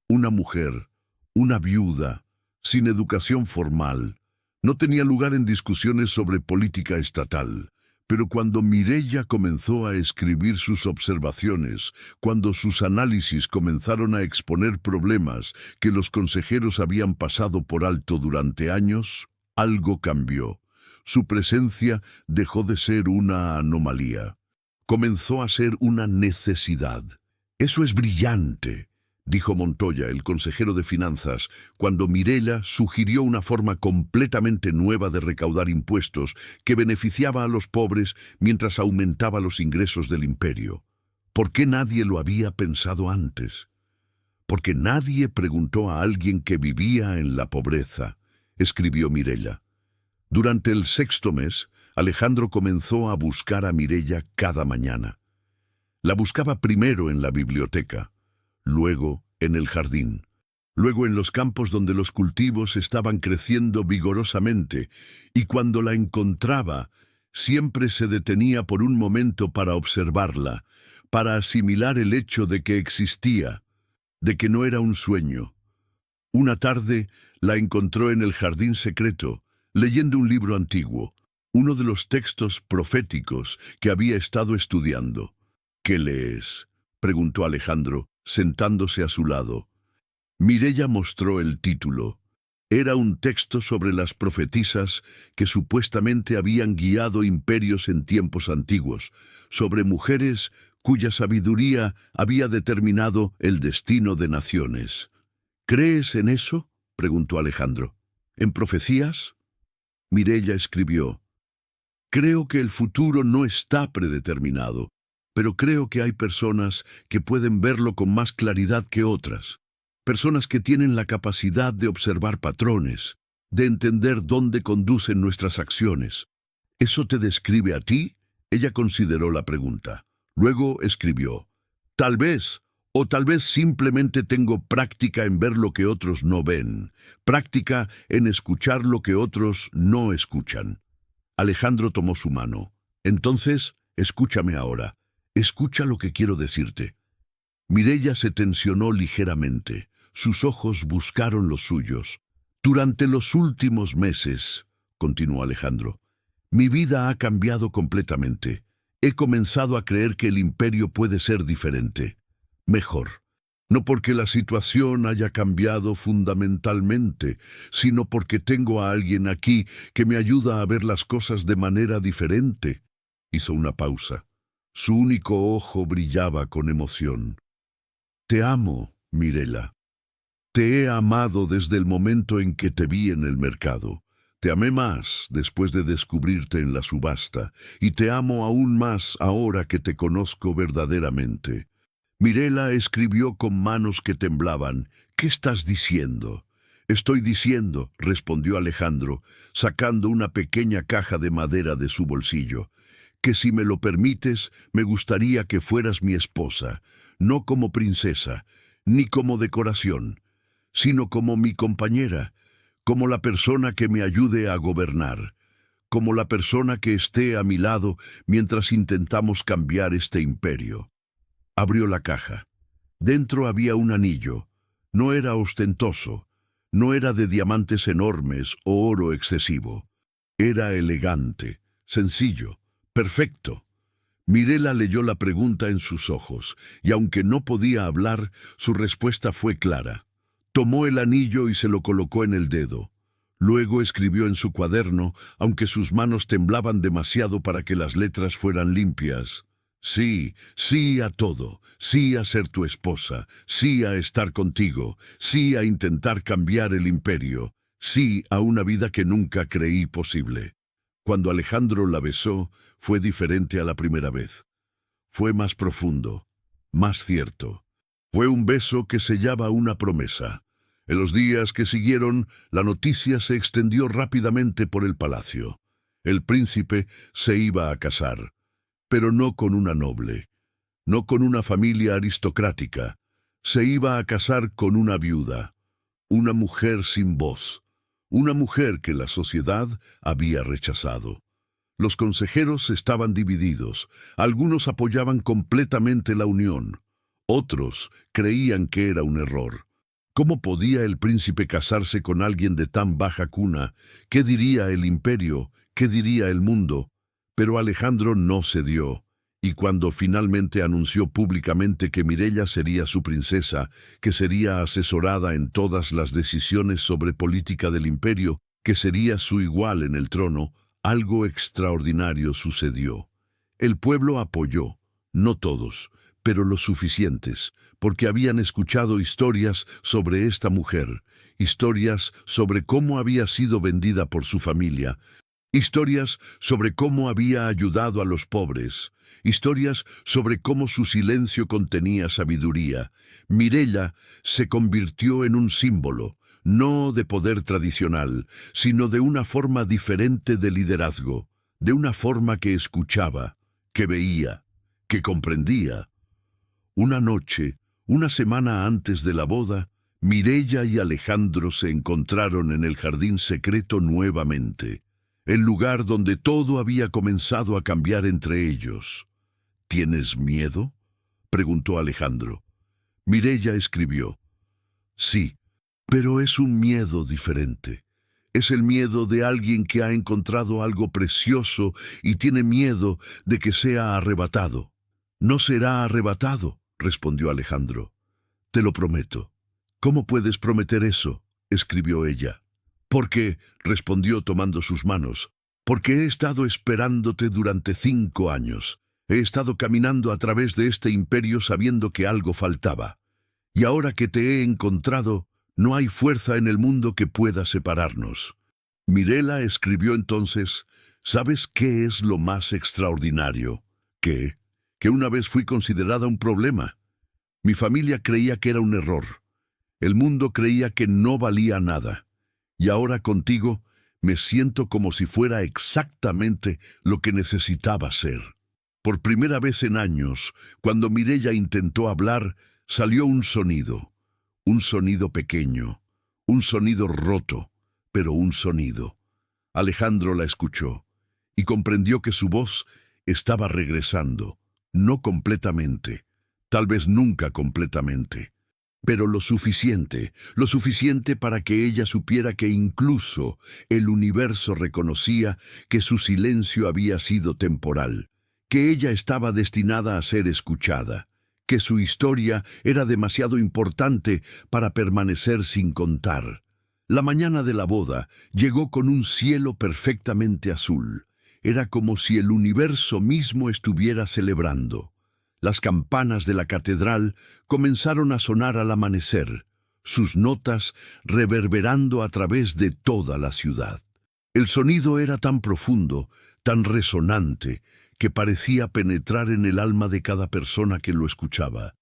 Una mujer, una viuda, sin educación formal, no tenía lugar en discusiones sobre política estatal. Pero cuando Mireia comenzó a escribir sus observaciones, cuando sus análisis comenzaron a exponer problemas que los consejeros habían pasado por alto durante años, algo cambió. Su presencia dejó de ser una anomalía. Comenzó a ser una necesidad. Eso es brillante. dijo Montoya, el consejero de finanzas, cuando Mirella sugirió una forma completamente nueva de recaudar impuestos que beneficiaba a los pobres mientras aumentaba los ingresos del imperio. ¿Por qué nadie lo había pensado antes? Porque nadie preguntó a alguien que vivía en la pobreza, escribió Mirella. Durante el 6º mes, Alejandro comenzó a buscar a Mirella cada mañana. La buscaba primero en la biblioteca, luego en el jardín, luego en los campos donde los cultivos estaban creciendo vigorosamente, y cuando la encontraba, siempre se detenía por un momento para observarla, para asimilar el hecho de que existía, de que no era un sueño. Una tarde la encontró en el jardín secreto, leyendo un libro antiguo, uno de los textos proféticos que había estado estudiando. «¿Qué lees?», preguntó Alejandro, sentándose a su lado. Mirella mostró el título. Era un texto sobre las profetisas que supuestamente habían guiado imperios en tiempos antiguos, sobre mujeres cuya sabiduría había determinado el destino de naciones. «¿Crees en eso?», preguntó Alejandro. «¿En profecías?». Mirella escribió: «Creo que el futuro no está predeterminado, pero creo que hay personas que pueden verlo con más claridad que otras. Personas que tienen la capacidad de observar patrones, de entender dónde conducen nuestras acciones. ¿Eso te describe a ti?». Ella consideró la pregunta. Luego escribió: «Tal vez, o tal vez simplemente tengo práctica en ver lo que otros no ven, práctica en escuchar lo que otros no escuchan». Alejandro tomó su mano. «Entonces, escúchame ahora. Escucha lo que quiero decirte». Mirella se tensionó ligeramente. Sus ojos buscaron los suyos. «Durante los últimos meses», continuó Alejandro, «mi vida ha cambiado completamente. He comenzado a creer que el imperio puede ser diferente, mejor. No porque la situación haya cambiado fundamentalmente, sino porque tengo a alguien aquí que me ayuda a ver las cosas de manera diferente». Hizo una pausa. Su único ojo brillaba con emoción. «Te amo, Mirella. Te he amado desde el momento en que te vi en el mercado. Te amé más después de descubrirte en la subasta, y te amo aún más ahora que te conozco verdaderamente». Mirella escribió con manos que temblaban. «¿Qué estás diciendo?». «Estoy diciendo», respondió Alejandro, sacando una pequeña caja de madera de su bolsillo, «que si me lo permites, me gustaría que fueras mi esposa, no como princesa, ni como decoración, sino como mi compañera, como la persona que me ayude a gobernar, como la persona que esté a mi lado mientras intentamos cambiar este imperio». Abrió la caja. Dentro había un anillo. No era ostentoso, no era de diamantes enormes o oro excesivo. Era elegante, sencillo, perfecto. Mirella leyó la pregunta en sus ojos, y aunque no podía hablar, su respuesta fue clara. Tomó el anillo y se lo colocó en el dedo. Luego escribió en su cuaderno, aunque sus manos temblaban demasiado para que las letras fueran limpias: «Sí, sí a todo, sí a ser tu esposa, sí a estar contigo, sí a intentar cambiar el imperio, sí a una vida que nunca creí posible». Cuando Alejandro la besó, fue diferente a la primera vez. Fue más profundo, más cierto. Fue un beso que sellaba una promesa. En los días que siguieron, la noticia se extendió rápidamente por el palacio. El príncipe se iba a casar, pero no con una noble, no con una familia aristocrática. Se iba a casar con una viuda, una mujer sin voz, una mujer que la sociedad había rechazado. Los consejeros estaban divididos. Algunos apoyaban completamente la unión. Otros creían que era un error. ¿Cómo podía el príncipe casarse con alguien de tan baja cuna? ¿Qué diría el imperio? ¿Qué diría el mundo? Pero Alejandro no cedió, y cuando finalmente anunció públicamente que Mirella sería su princesa, que sería asesorada en todas las decisiones sobre política del imperio, que sería su igual en el trono, algo extraordinario sucedió. El pueblo apoyó, no todos, pero lo suficientes, porque habían escuchado historias sobre esta mujer, historias sobre cómo había sido vendida por su familia, historias sobre cómo había ayudado a los pobres, historias sobre cómo su silencio contenía sabiduría. Mireia se convirtió en un símbolo, no de poder tradicional, sino de una forma diferente de liderazgo, de una forma que escuchaba, que veía, que comprendía. Una noche, una semana antes de la boda, Mireia y Alejandro se encontraron en el jardín secreto nuevamente, el lugar donde todo había comenzado a cambiar entre ellos. ¿Tienes miedo?, preguntó Alejandro. Mireia escribió: sí, pero es un miedo diferente. Es el miedo de alguien que ha encontrado algo precioso y tiene miedo de que sea arrebatado. No será arrebatado, respondió Alejandro. Te lo prometo. ¿Cómo puedes prometer eso?, escribió ella. Porque, respondió tomando sus manos, porque he estado esperándote durante 5 años. He estado caminando a través de este imperio sabiendo que algo faltaba. Y ahora que te he encontrado, no hay fuerza en el mundo que pueda separarnos. Mireia escribió entonces: ¿sabes qué es lo más extraordinario? ¿Qué? Que una vez fui considerada un problema. Mi familia creía que era un error. El mundo creía que no valía nada. Y ahora contigo me siento como si fuera exactamente lo que necesitaba ser. Por primera vez en años, cuando Mireia intentó hablar, salió un sonido pequeño, un sonido roto, pero un sonido. Alejandro la escuchó y comprendió que su voz estaba regresando, no completamente, tal vez nunca completamente, pero lo suficiente para que ella supiera que incluso el universo reconocía que su silencio había sido temporal, que ella estaba destinada a ser escuchada, que su historia era demasiado importante para permanecer sin contar. La mañana de la boda llegó con un cielo perfectamente azul. Era como si el universo mismo estuviera celebrando. Las campanas de la catedral comenzaron a sonar al amanecer, sus notas reverberando a través de toda la ciudad. El sonido era tan profundo, tan resonante, que parecía penetrar en el alma de cada persona que lo escuchaba.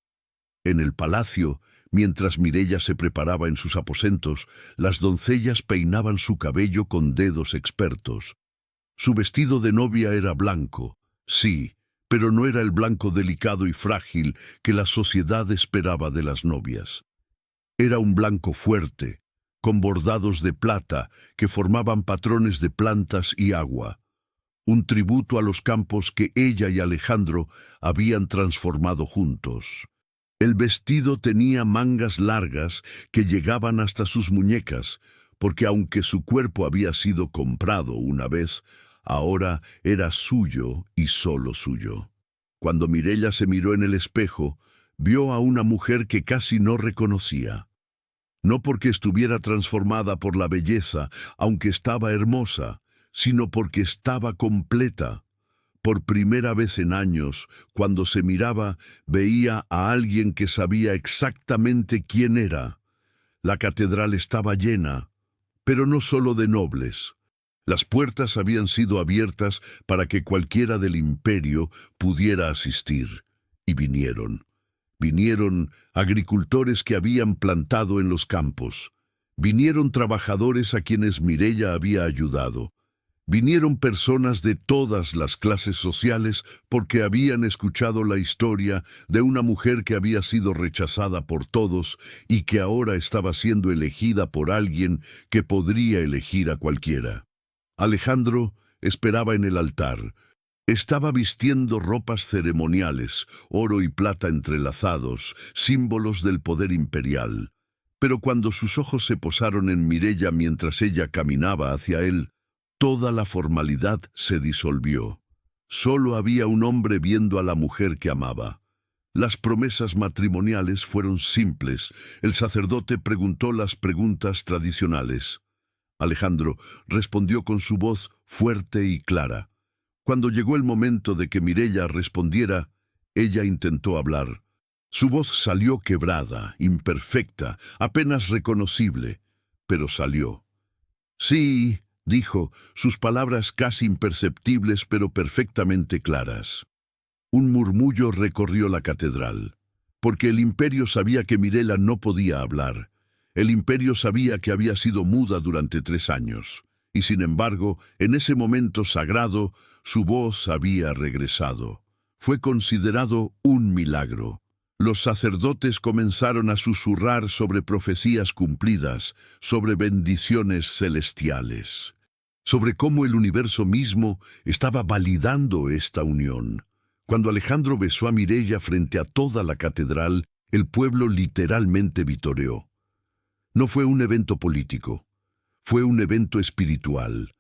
En el palacio, mientras Mireia se preparaba en sus aposentos, las doncellas peinaban su cabello con dedos expertos. Su vestido de novia era blanco, sí, pero no era el blanco delicado y frágil que la sociedad esperaba de las novias. Era un blanco fuerte, con bordados de plata que formaban patrones de plantas y agua. Un tributo a los campos que ella y Alejandro habían transformado juntos. El vestido tenía mangas largas que llegaban hasta sus muñecas, porque aunque su cuerpo había sido comprado una vez, ahora era suyo y solo suyo. Cuando Mireia se miró en el espejo, vio a una mujer que casi no reconocía. No porque estuviera transformada por la belleza, aunque estaba hermosa, sino porque estaba completa. Por primera vez en años, cuando se miraba, veía a alguien que sabía exactamente quién era. La catedral estaba llena, pero no solo de nobles. Las puertas habían sido abiertas para que cualquiera del imperio pudiera asistir, y vinieron. Vinieron agricultores que habían plantado en los campos. Vinieron trabajadores a quienes Mireia había ayudado. Vinieron personas de todas las clases sociales porque habían escuchado la historia de una mujer que había sido rechazada por todos y que ahora estaba siendo elegida por alguien que podría elegir a cualquiera. Alejandro esperaba en el altar. Estaba vistiendo ropas ceremoniales, oro y plata entrelazados, símbolos del poder imperial. Pero cuando sus ojos se posaron en Mireia mientras ella caminaba hacia él, toda la formalidad se disolvió. Solo había un hombre viendo a la mujer que amaba. Las promesas matrimoniales fueron simples. El sacerdote preguntó las preguntas tradicionales. Alejandro respondió con su voz fuerte y clara. Cuando llegó el momento de que Mireia respondiera, Ella intentó hablar. Su voz salió quebrada, imperfecta, apenas reconocible, pero salió. Sí, dijo, sus palabras casi imperceptibles pero perfectamente claras. Un murmullo recorrió la catedral, porque el imperio sabía que Mirella no podía hablar. El imperio sabía que había sido muda durante 3 años, y sin embargo, en ese momento sagrado, su voz había regresado. Fue considerado un milagro. Los sacerdotes comenzaron a susurrar sobre profecías cumplidas, sobre bendiciones celestiales, sobre cómo el universo mismo estaba validando esta unión. Cuando Alejandro besó a Mirella frente a toda la catedral, el pueblo literalmente vitoreó. No fue un evento político, fue un evento espiritual.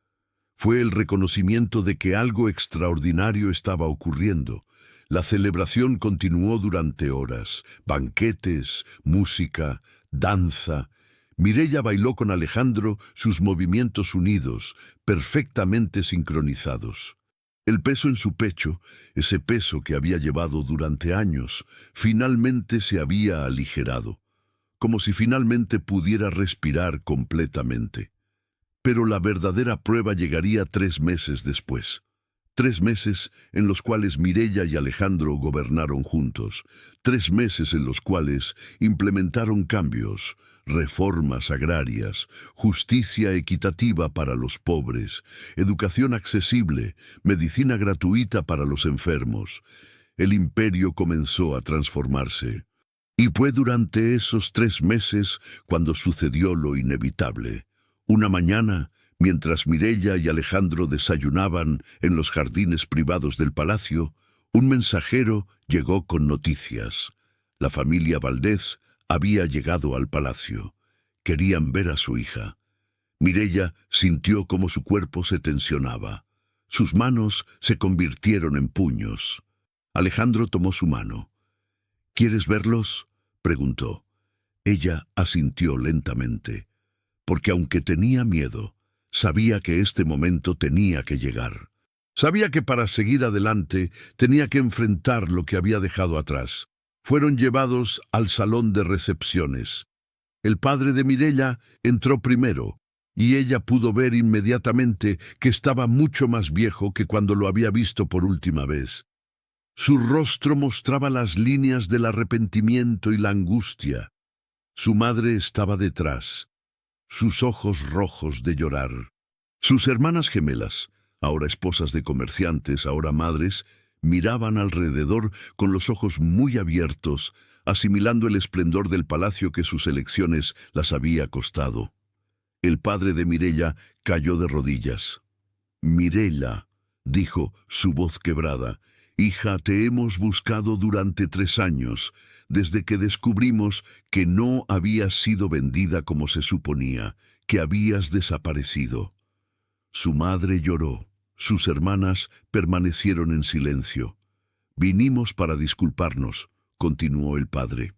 Fue el reconocimiento de que algo extraordinario estaba ocurriendo. La celebración continuó durante horas, banquetes, música, danza. Mirella bailó con Alejandro, sus movimientos unidos, perfectamente sincronizados. El peso en su pecho, ese peso que había llevado durante años, finalmente se había aligerado, como si finalmente pudiera respirar completamente. Pero la verdadera prueba llegaría 3 meses después. 3 meses en los cuales Mirella y Alejandro gobernaron juntos. 3 meses en los cuales implementaron cambios, reformas agrarias, justicia equitativa para los pobres, educación accesible, medicina gratuita para los enfermos. El imperio comenzó a transformarse. Y fue durante esos 3 meses cuando sucedió lo inevitable. Una mañana, mientras Mirella y Alejandro desayunaban en los jardines privados del palacio, un mensajero llegó con noticias. La familia Valdés había llegado al palacio. Querían ver a su hija. Mirella sintió cómo su cuerpo se tensionaba. Sus manos se convirtieron en puños. Alejandro tomó su mano. «¿Quieres verlos?», preguntó. Ella asintió lentamente, porque aunque tenía miedo, sabía que este momento tenía que llegar. Sabía que para seguir adelante tenía que enfrentar lo que había dejado atrás. Fueron llevados al salón de recepciones. El padre de Mirella entró primero, y ella pudo ver inmediatamente que estaba mucho más viejo que cuando lo había visto por última vez. Su rostro mostraba las líneas del arrepentimiento y la angustia. Su madre estaba detrás, sus ojos rojos de llorar. Sus hermanas gemelas, ahora esposas de comerciantes, ahora madres, miraban alrededor con los ojos muy abiertos, asimilando el esplendor del palacio que sus elecciones las había costado. El padre de Mirella cayó de rodillas. «Mirella», dijo, su voz quebrada, «hija, te hemos buscado durante 3 años, desde que descubrimos que no habías sido vendida como se suponía, que habías desaparecido». Su madre lloró. Sus hermanas permanecieron en silencio. «Vinimos para disculparnos», continuó el padre.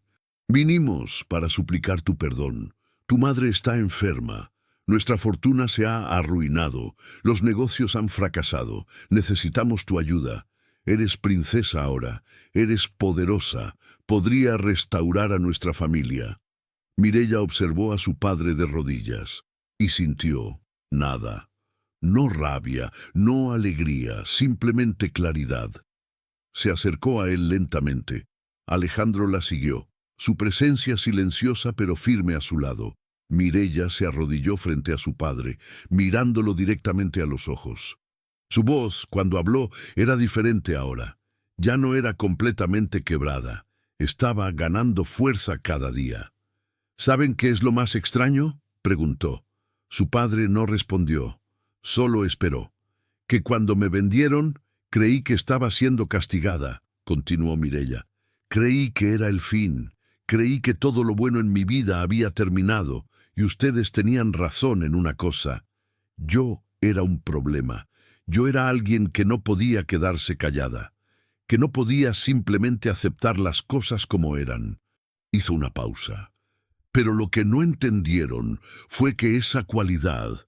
«Vinimos para suplicar tu perdón. Tu madre está enferma. Nuestra fortuna se ha arruinado. Los negocios han fracasado. Necesitamos tu ayuda. Eres princesa ahora. Eres poderosa. Podría restaurar a nuestra familia». Mirella observó a su padre de rodillas y sintió nada. No rabia, no alegría, simplemente claridad. Se acercó a él lentamente. Alejandro la siguió, su presencia silenciosa pero firme a su lado. Mirella se arrodilló frente a su padre, mirándolo directamente a los ojos. Su voz, cuando habló, era diferente ahora. Ya no era completamente quebrada. Estaba ganando fuerza cada día. «¿Saben qué es lo más extraño?», preguntó. Su padre no respondió. Solo esperó. «Que cuando me vendieron, creí que estaba siendo castigada», continuó Mirella. «Creí que era el fin. Creí que todo lo bueno en mi vida había terminado, y ustedes tenían razón en una cosa. Yo era un problema. Yo era alguien que no podía quedarse callada, que no podía simplemente aceptar las cosas como eran». Hizo una pausa. Pero lo que no entendieron fue que esa cualidad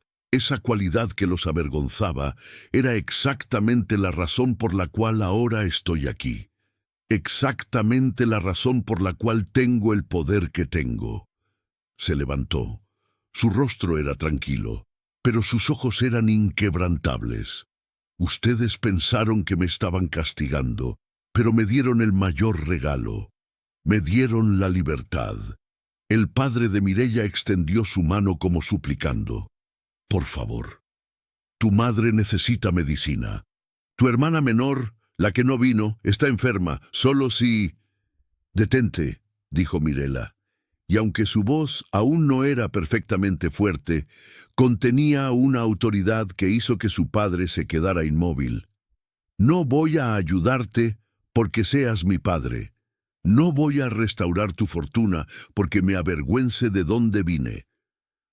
que los avergonzaba, era exactamente la razón por la cual ahora estoy aquí. Exactamente la razón por la cual tengo el poder que tengo. Se levantó. Su rostro era tranquilo, pero sus ojos eran inquebrantables. Ustedes pensaron que me estaban castigando, pero me dieron el mayor regalo. Me dieron la libertad. El padre de Mireia extendió su mano como suplicando. Por favor. Tu madre necesita medicina. Tu hermana menor, la que no vino, está enferma, solo si... Detente, dijo Mirela, y aunque su voz aún no era perfectamente fuerte, contenía una autoridad que hizo que su padre se quedara inmóvil. No voy a ayudarte porque seas mi padre. No voy a restaurar tu fortuna porque me avergüence de dónde vine.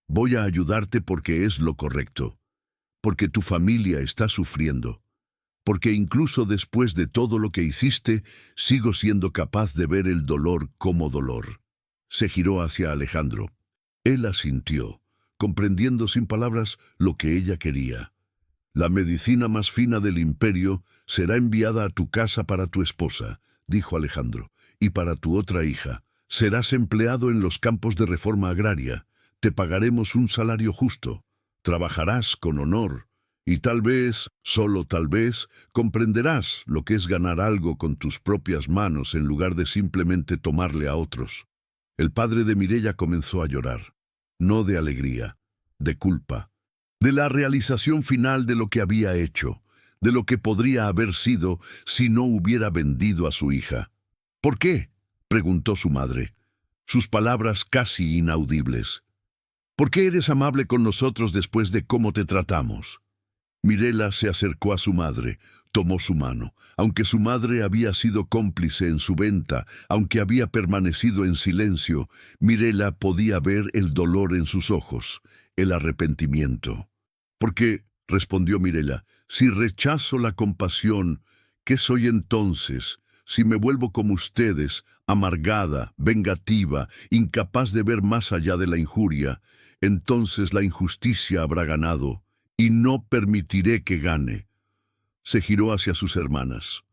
Voy a ayudarte porque es lo correcto, porque tu familia está sufriendo, porque incluso después de todo lo que hiciste, sigo siendo capaz de ver el dolor como dolor. Se giró hacia Alejandro. Él asintió, comprendiendo sin palabras lo que ella quería. La medicina más fina del imperio será enviada a tu casa para tu esposa, dijo Alejandro, y para tu otra hija. Serás empleado en los campos de reforma agraria. Te pagaremos un salario justo. Trabajarás con honor. Y tal vez, solo tal vez, comprenderás lo que es ganar algo con tus propias manos en lugar de simplemente tomarle a otros. El padre de Mireia comenzó a llorar. No de alegría, de culpa. De la realización final de lo que había hecho, de lo que podría haber sido si no hubiera vendido a su hija. ¿Por qué?, preguntó su madre, sus palabras casi inaudibles. ¿Por qué eres amable con nosotros después de cómo te tratamos? Mirela se acercó a su madre, tomó su mano. Aunque su madre había sido cómplice en su venta, aunque había permanecido en silencio, Mirela podía ver el dolor en sus ojos, el arrepentimiento. «¿Por qué?», respondió Mirela, «si rechazo la compasión, ¿qué soy entonces? Si me vuelvo como ustedes, amargada, vengativa, incapaz de ver más allá de la injuria, entonces la injusticia habrá ganado, y no permitiré que gane». Se giró hacia sus hermanas.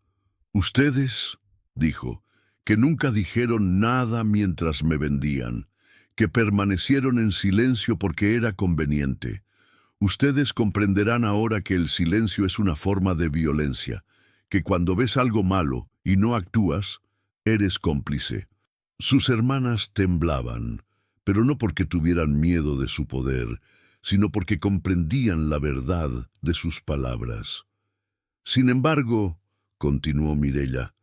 «Ustedes», dijo, «que nunca dijeron nada mientras me vendían, que permanecieron en silencio porque era conveniente. Ustedes comprenderán ahora que el silencio es una forma de violencia, que cuando ves algo malo y no actúas, eres cómplice». Sus hermanas temblaban, pero no porque tuvieran miedo de su poder, sino porque comprendían la verdad de sus palabras. «Sin embargo», continuó Mireia,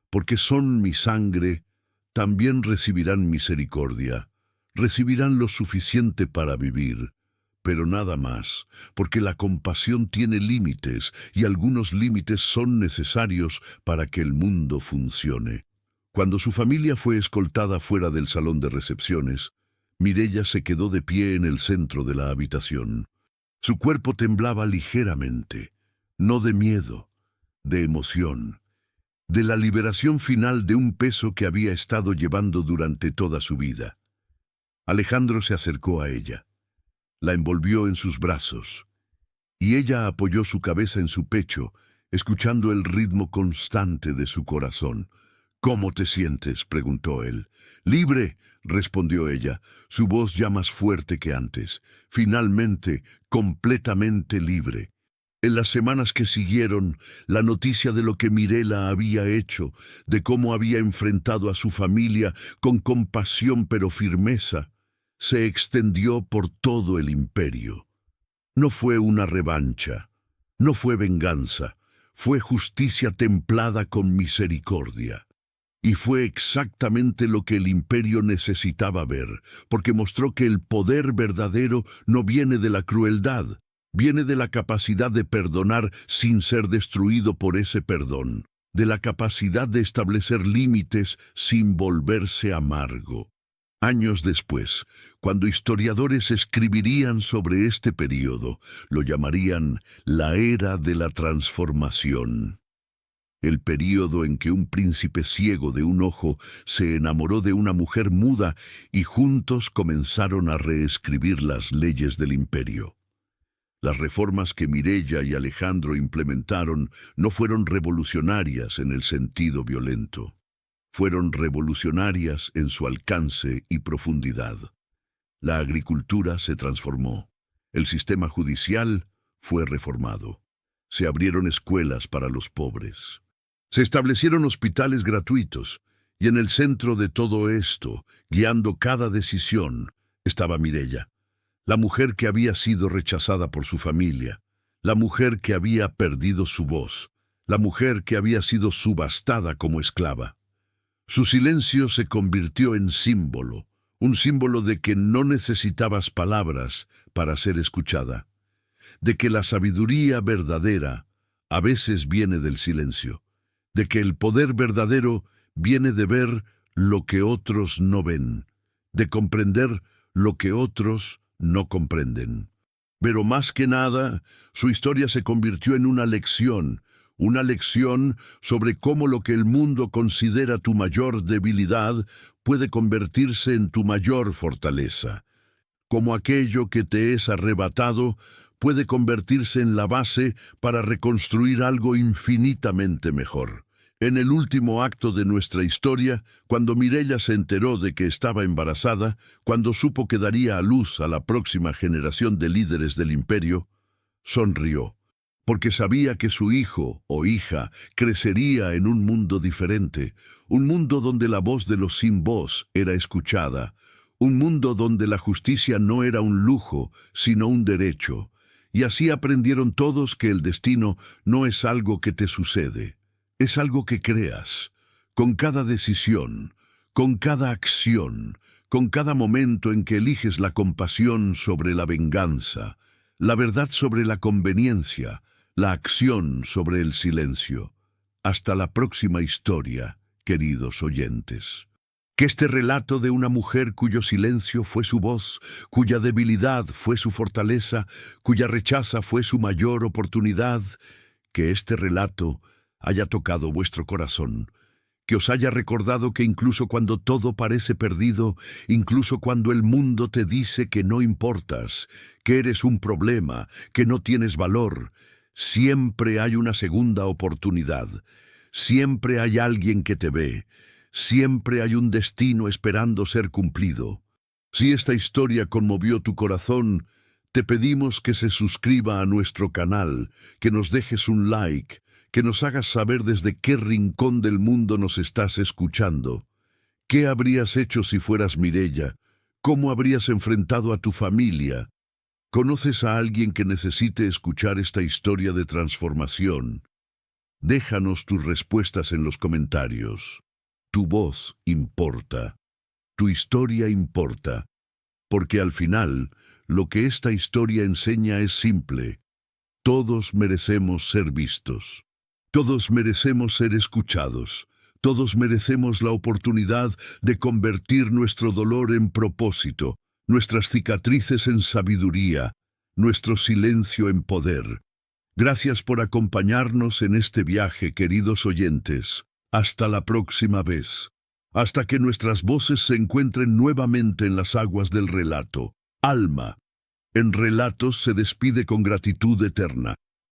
«porque son mi sangre, también recibirán misericordia, recibirán lo suficiente para vivir, pero nada más, porque la compasión tiene límites y algunos límites son necesarios para que el mundo funcione». Cuando su familia fue escoltada fuera del salón de recepciones, Mireia se quedó de pie en el centro de la habitación. Su cuerpo temblaba ligeramente, no de miedo, de emoción, de la liberación final de un peso que había estado llevando durante toda su vida. Alejandro se acercó a ella, la envolvió en sus brazos, y ella apoyó su cabeza en su pecho, escuchando el ritmo constante de su corazón. «¿Cómo te sientes?», preguntó él. «Libre», respondió ella, su voz ya más fuerte que antes. «Finalmente, completamente libre». En las semanas que siguieron, la noticia de lo que Mirela había hecho, de cómo había enfrentado a su familia con compasión pero firmeza, se extendió por todo el imperio. No fue una revancha, no fue venganza, fue justicia templada con misericordia. Y fue exactamente lo que el imperio necesitaba ver, porque mostró que el poder verdadero no viene de la crueldad, viene de la capacidad de perdonar sin ser destruido por ese perdón, de la capacidad de establecer límites sin volverse amargo. Años después, cuando historiadores escribirían sobre este período, lo llamarían la Era de la Transformación. El período en que un príncipe ciego de un ojo se enamoró de una mujer muda y juntos comenzaron a reescribir las leyes del imperio. Las reformas que Mireia y Alejandro implementaron no fueron revolucionarias en el sentido violento. Fueron revolucionarias en su alcance y profundidad. La agricultura se transformó. El sistema judicial fue reformado. Se abrieron escuelas para los pobres. Se establecieron hospitales gratuitos, y en el centro de todo esto, guiando cada decisión, estaba Mireia, la mujer que había sido rechazada por su familia, la mujer que había perdido su voz, la mujer que había sido subastada como esclava. Su silencio se convirtió en símbolo, un símbolo de que no necesitabas palabras para ser escuchada, de que la sabiduría verdadera a veces viene del silencio, de que el poder verdadero viene de ver lo que otros no ven, de comprender lo que otros no comprenden. Pero más que nada, su historia se convirtió en una lección sobre cómo lo que el mundo considera tu mayor debilidad puede convertirse en tu mayor fortaleza, cómo aquello que te es arrebatado puede convertirse en la base para reconstruir algo infinitamente mejor. En el último acto de nuestra historia, cuando Mireia se enteró de que estaba embarazada, cuando supo que daría a luz a la próxima generación de líderes del imperio, sonrió, porque sabía que su hijo o hija crecería en un mundo diferente, un mundo donde la voz de los sin voz era escuchada, un mundo donde la justicia no era un lujo, sino un derecho. Y así aprendieron todos que el destino no es algo que te sucede. Es algo que creas, con cada decisión, con cada acción, con cada momento en que eliges la compasión sobre la venganza, la verdad sobre la conveniencia, la acción sobre el silencio. Hasta la próxima historia, queridos oyentes. Que este relato de una mujer cuyo silencio fue su voz, cuya debilidad fue su fortaleza, cuya rechaza fue su mayor oportunidad, que este relato haya tocado vuestro corazón, que os haya recordado que incluso cuando todo parece perdido, incluso cuando el mundo te dice que no importas, que eres un problema, que no tienes valor, siempre hay una segunda oportunidad, siempre hay alguien que te ve, siempre hay un destino esperando ser cumplido. Si esta historia conmovió tu corazón, te pedimos que se suscriba a nuestro canal, que nos dejes un like, que nos hagas saber desde qué rincón del mundo nos estás escuchando. ¿Qué habrías hecho si fueras Mireia? ¿Cómo habrías enfrentado a tu familia? ¿Conoces a alguien que necesite escuchar esta historia de transformación? Déjanos tus respuestas en los comentarios. Tu voz importa. Tu historia importa. Porque al final, lo que esta historia enseña es simple. Todos merecemos ser vistos. Todos merecemos ser escuchados. Todos merecemos la oportunidad de convertir nuestro dolor en propósito, nuestras cicatrices en sabiduría, nuestro silencio en poder. Gracias por acompañarnos en este viaje, queridos oyentes. Hasta la próxima vez. Hasta que nuestras voces se encuentren nuevamente en las aguas del relato. Alma, en Relatos se despide con gratitud eterna.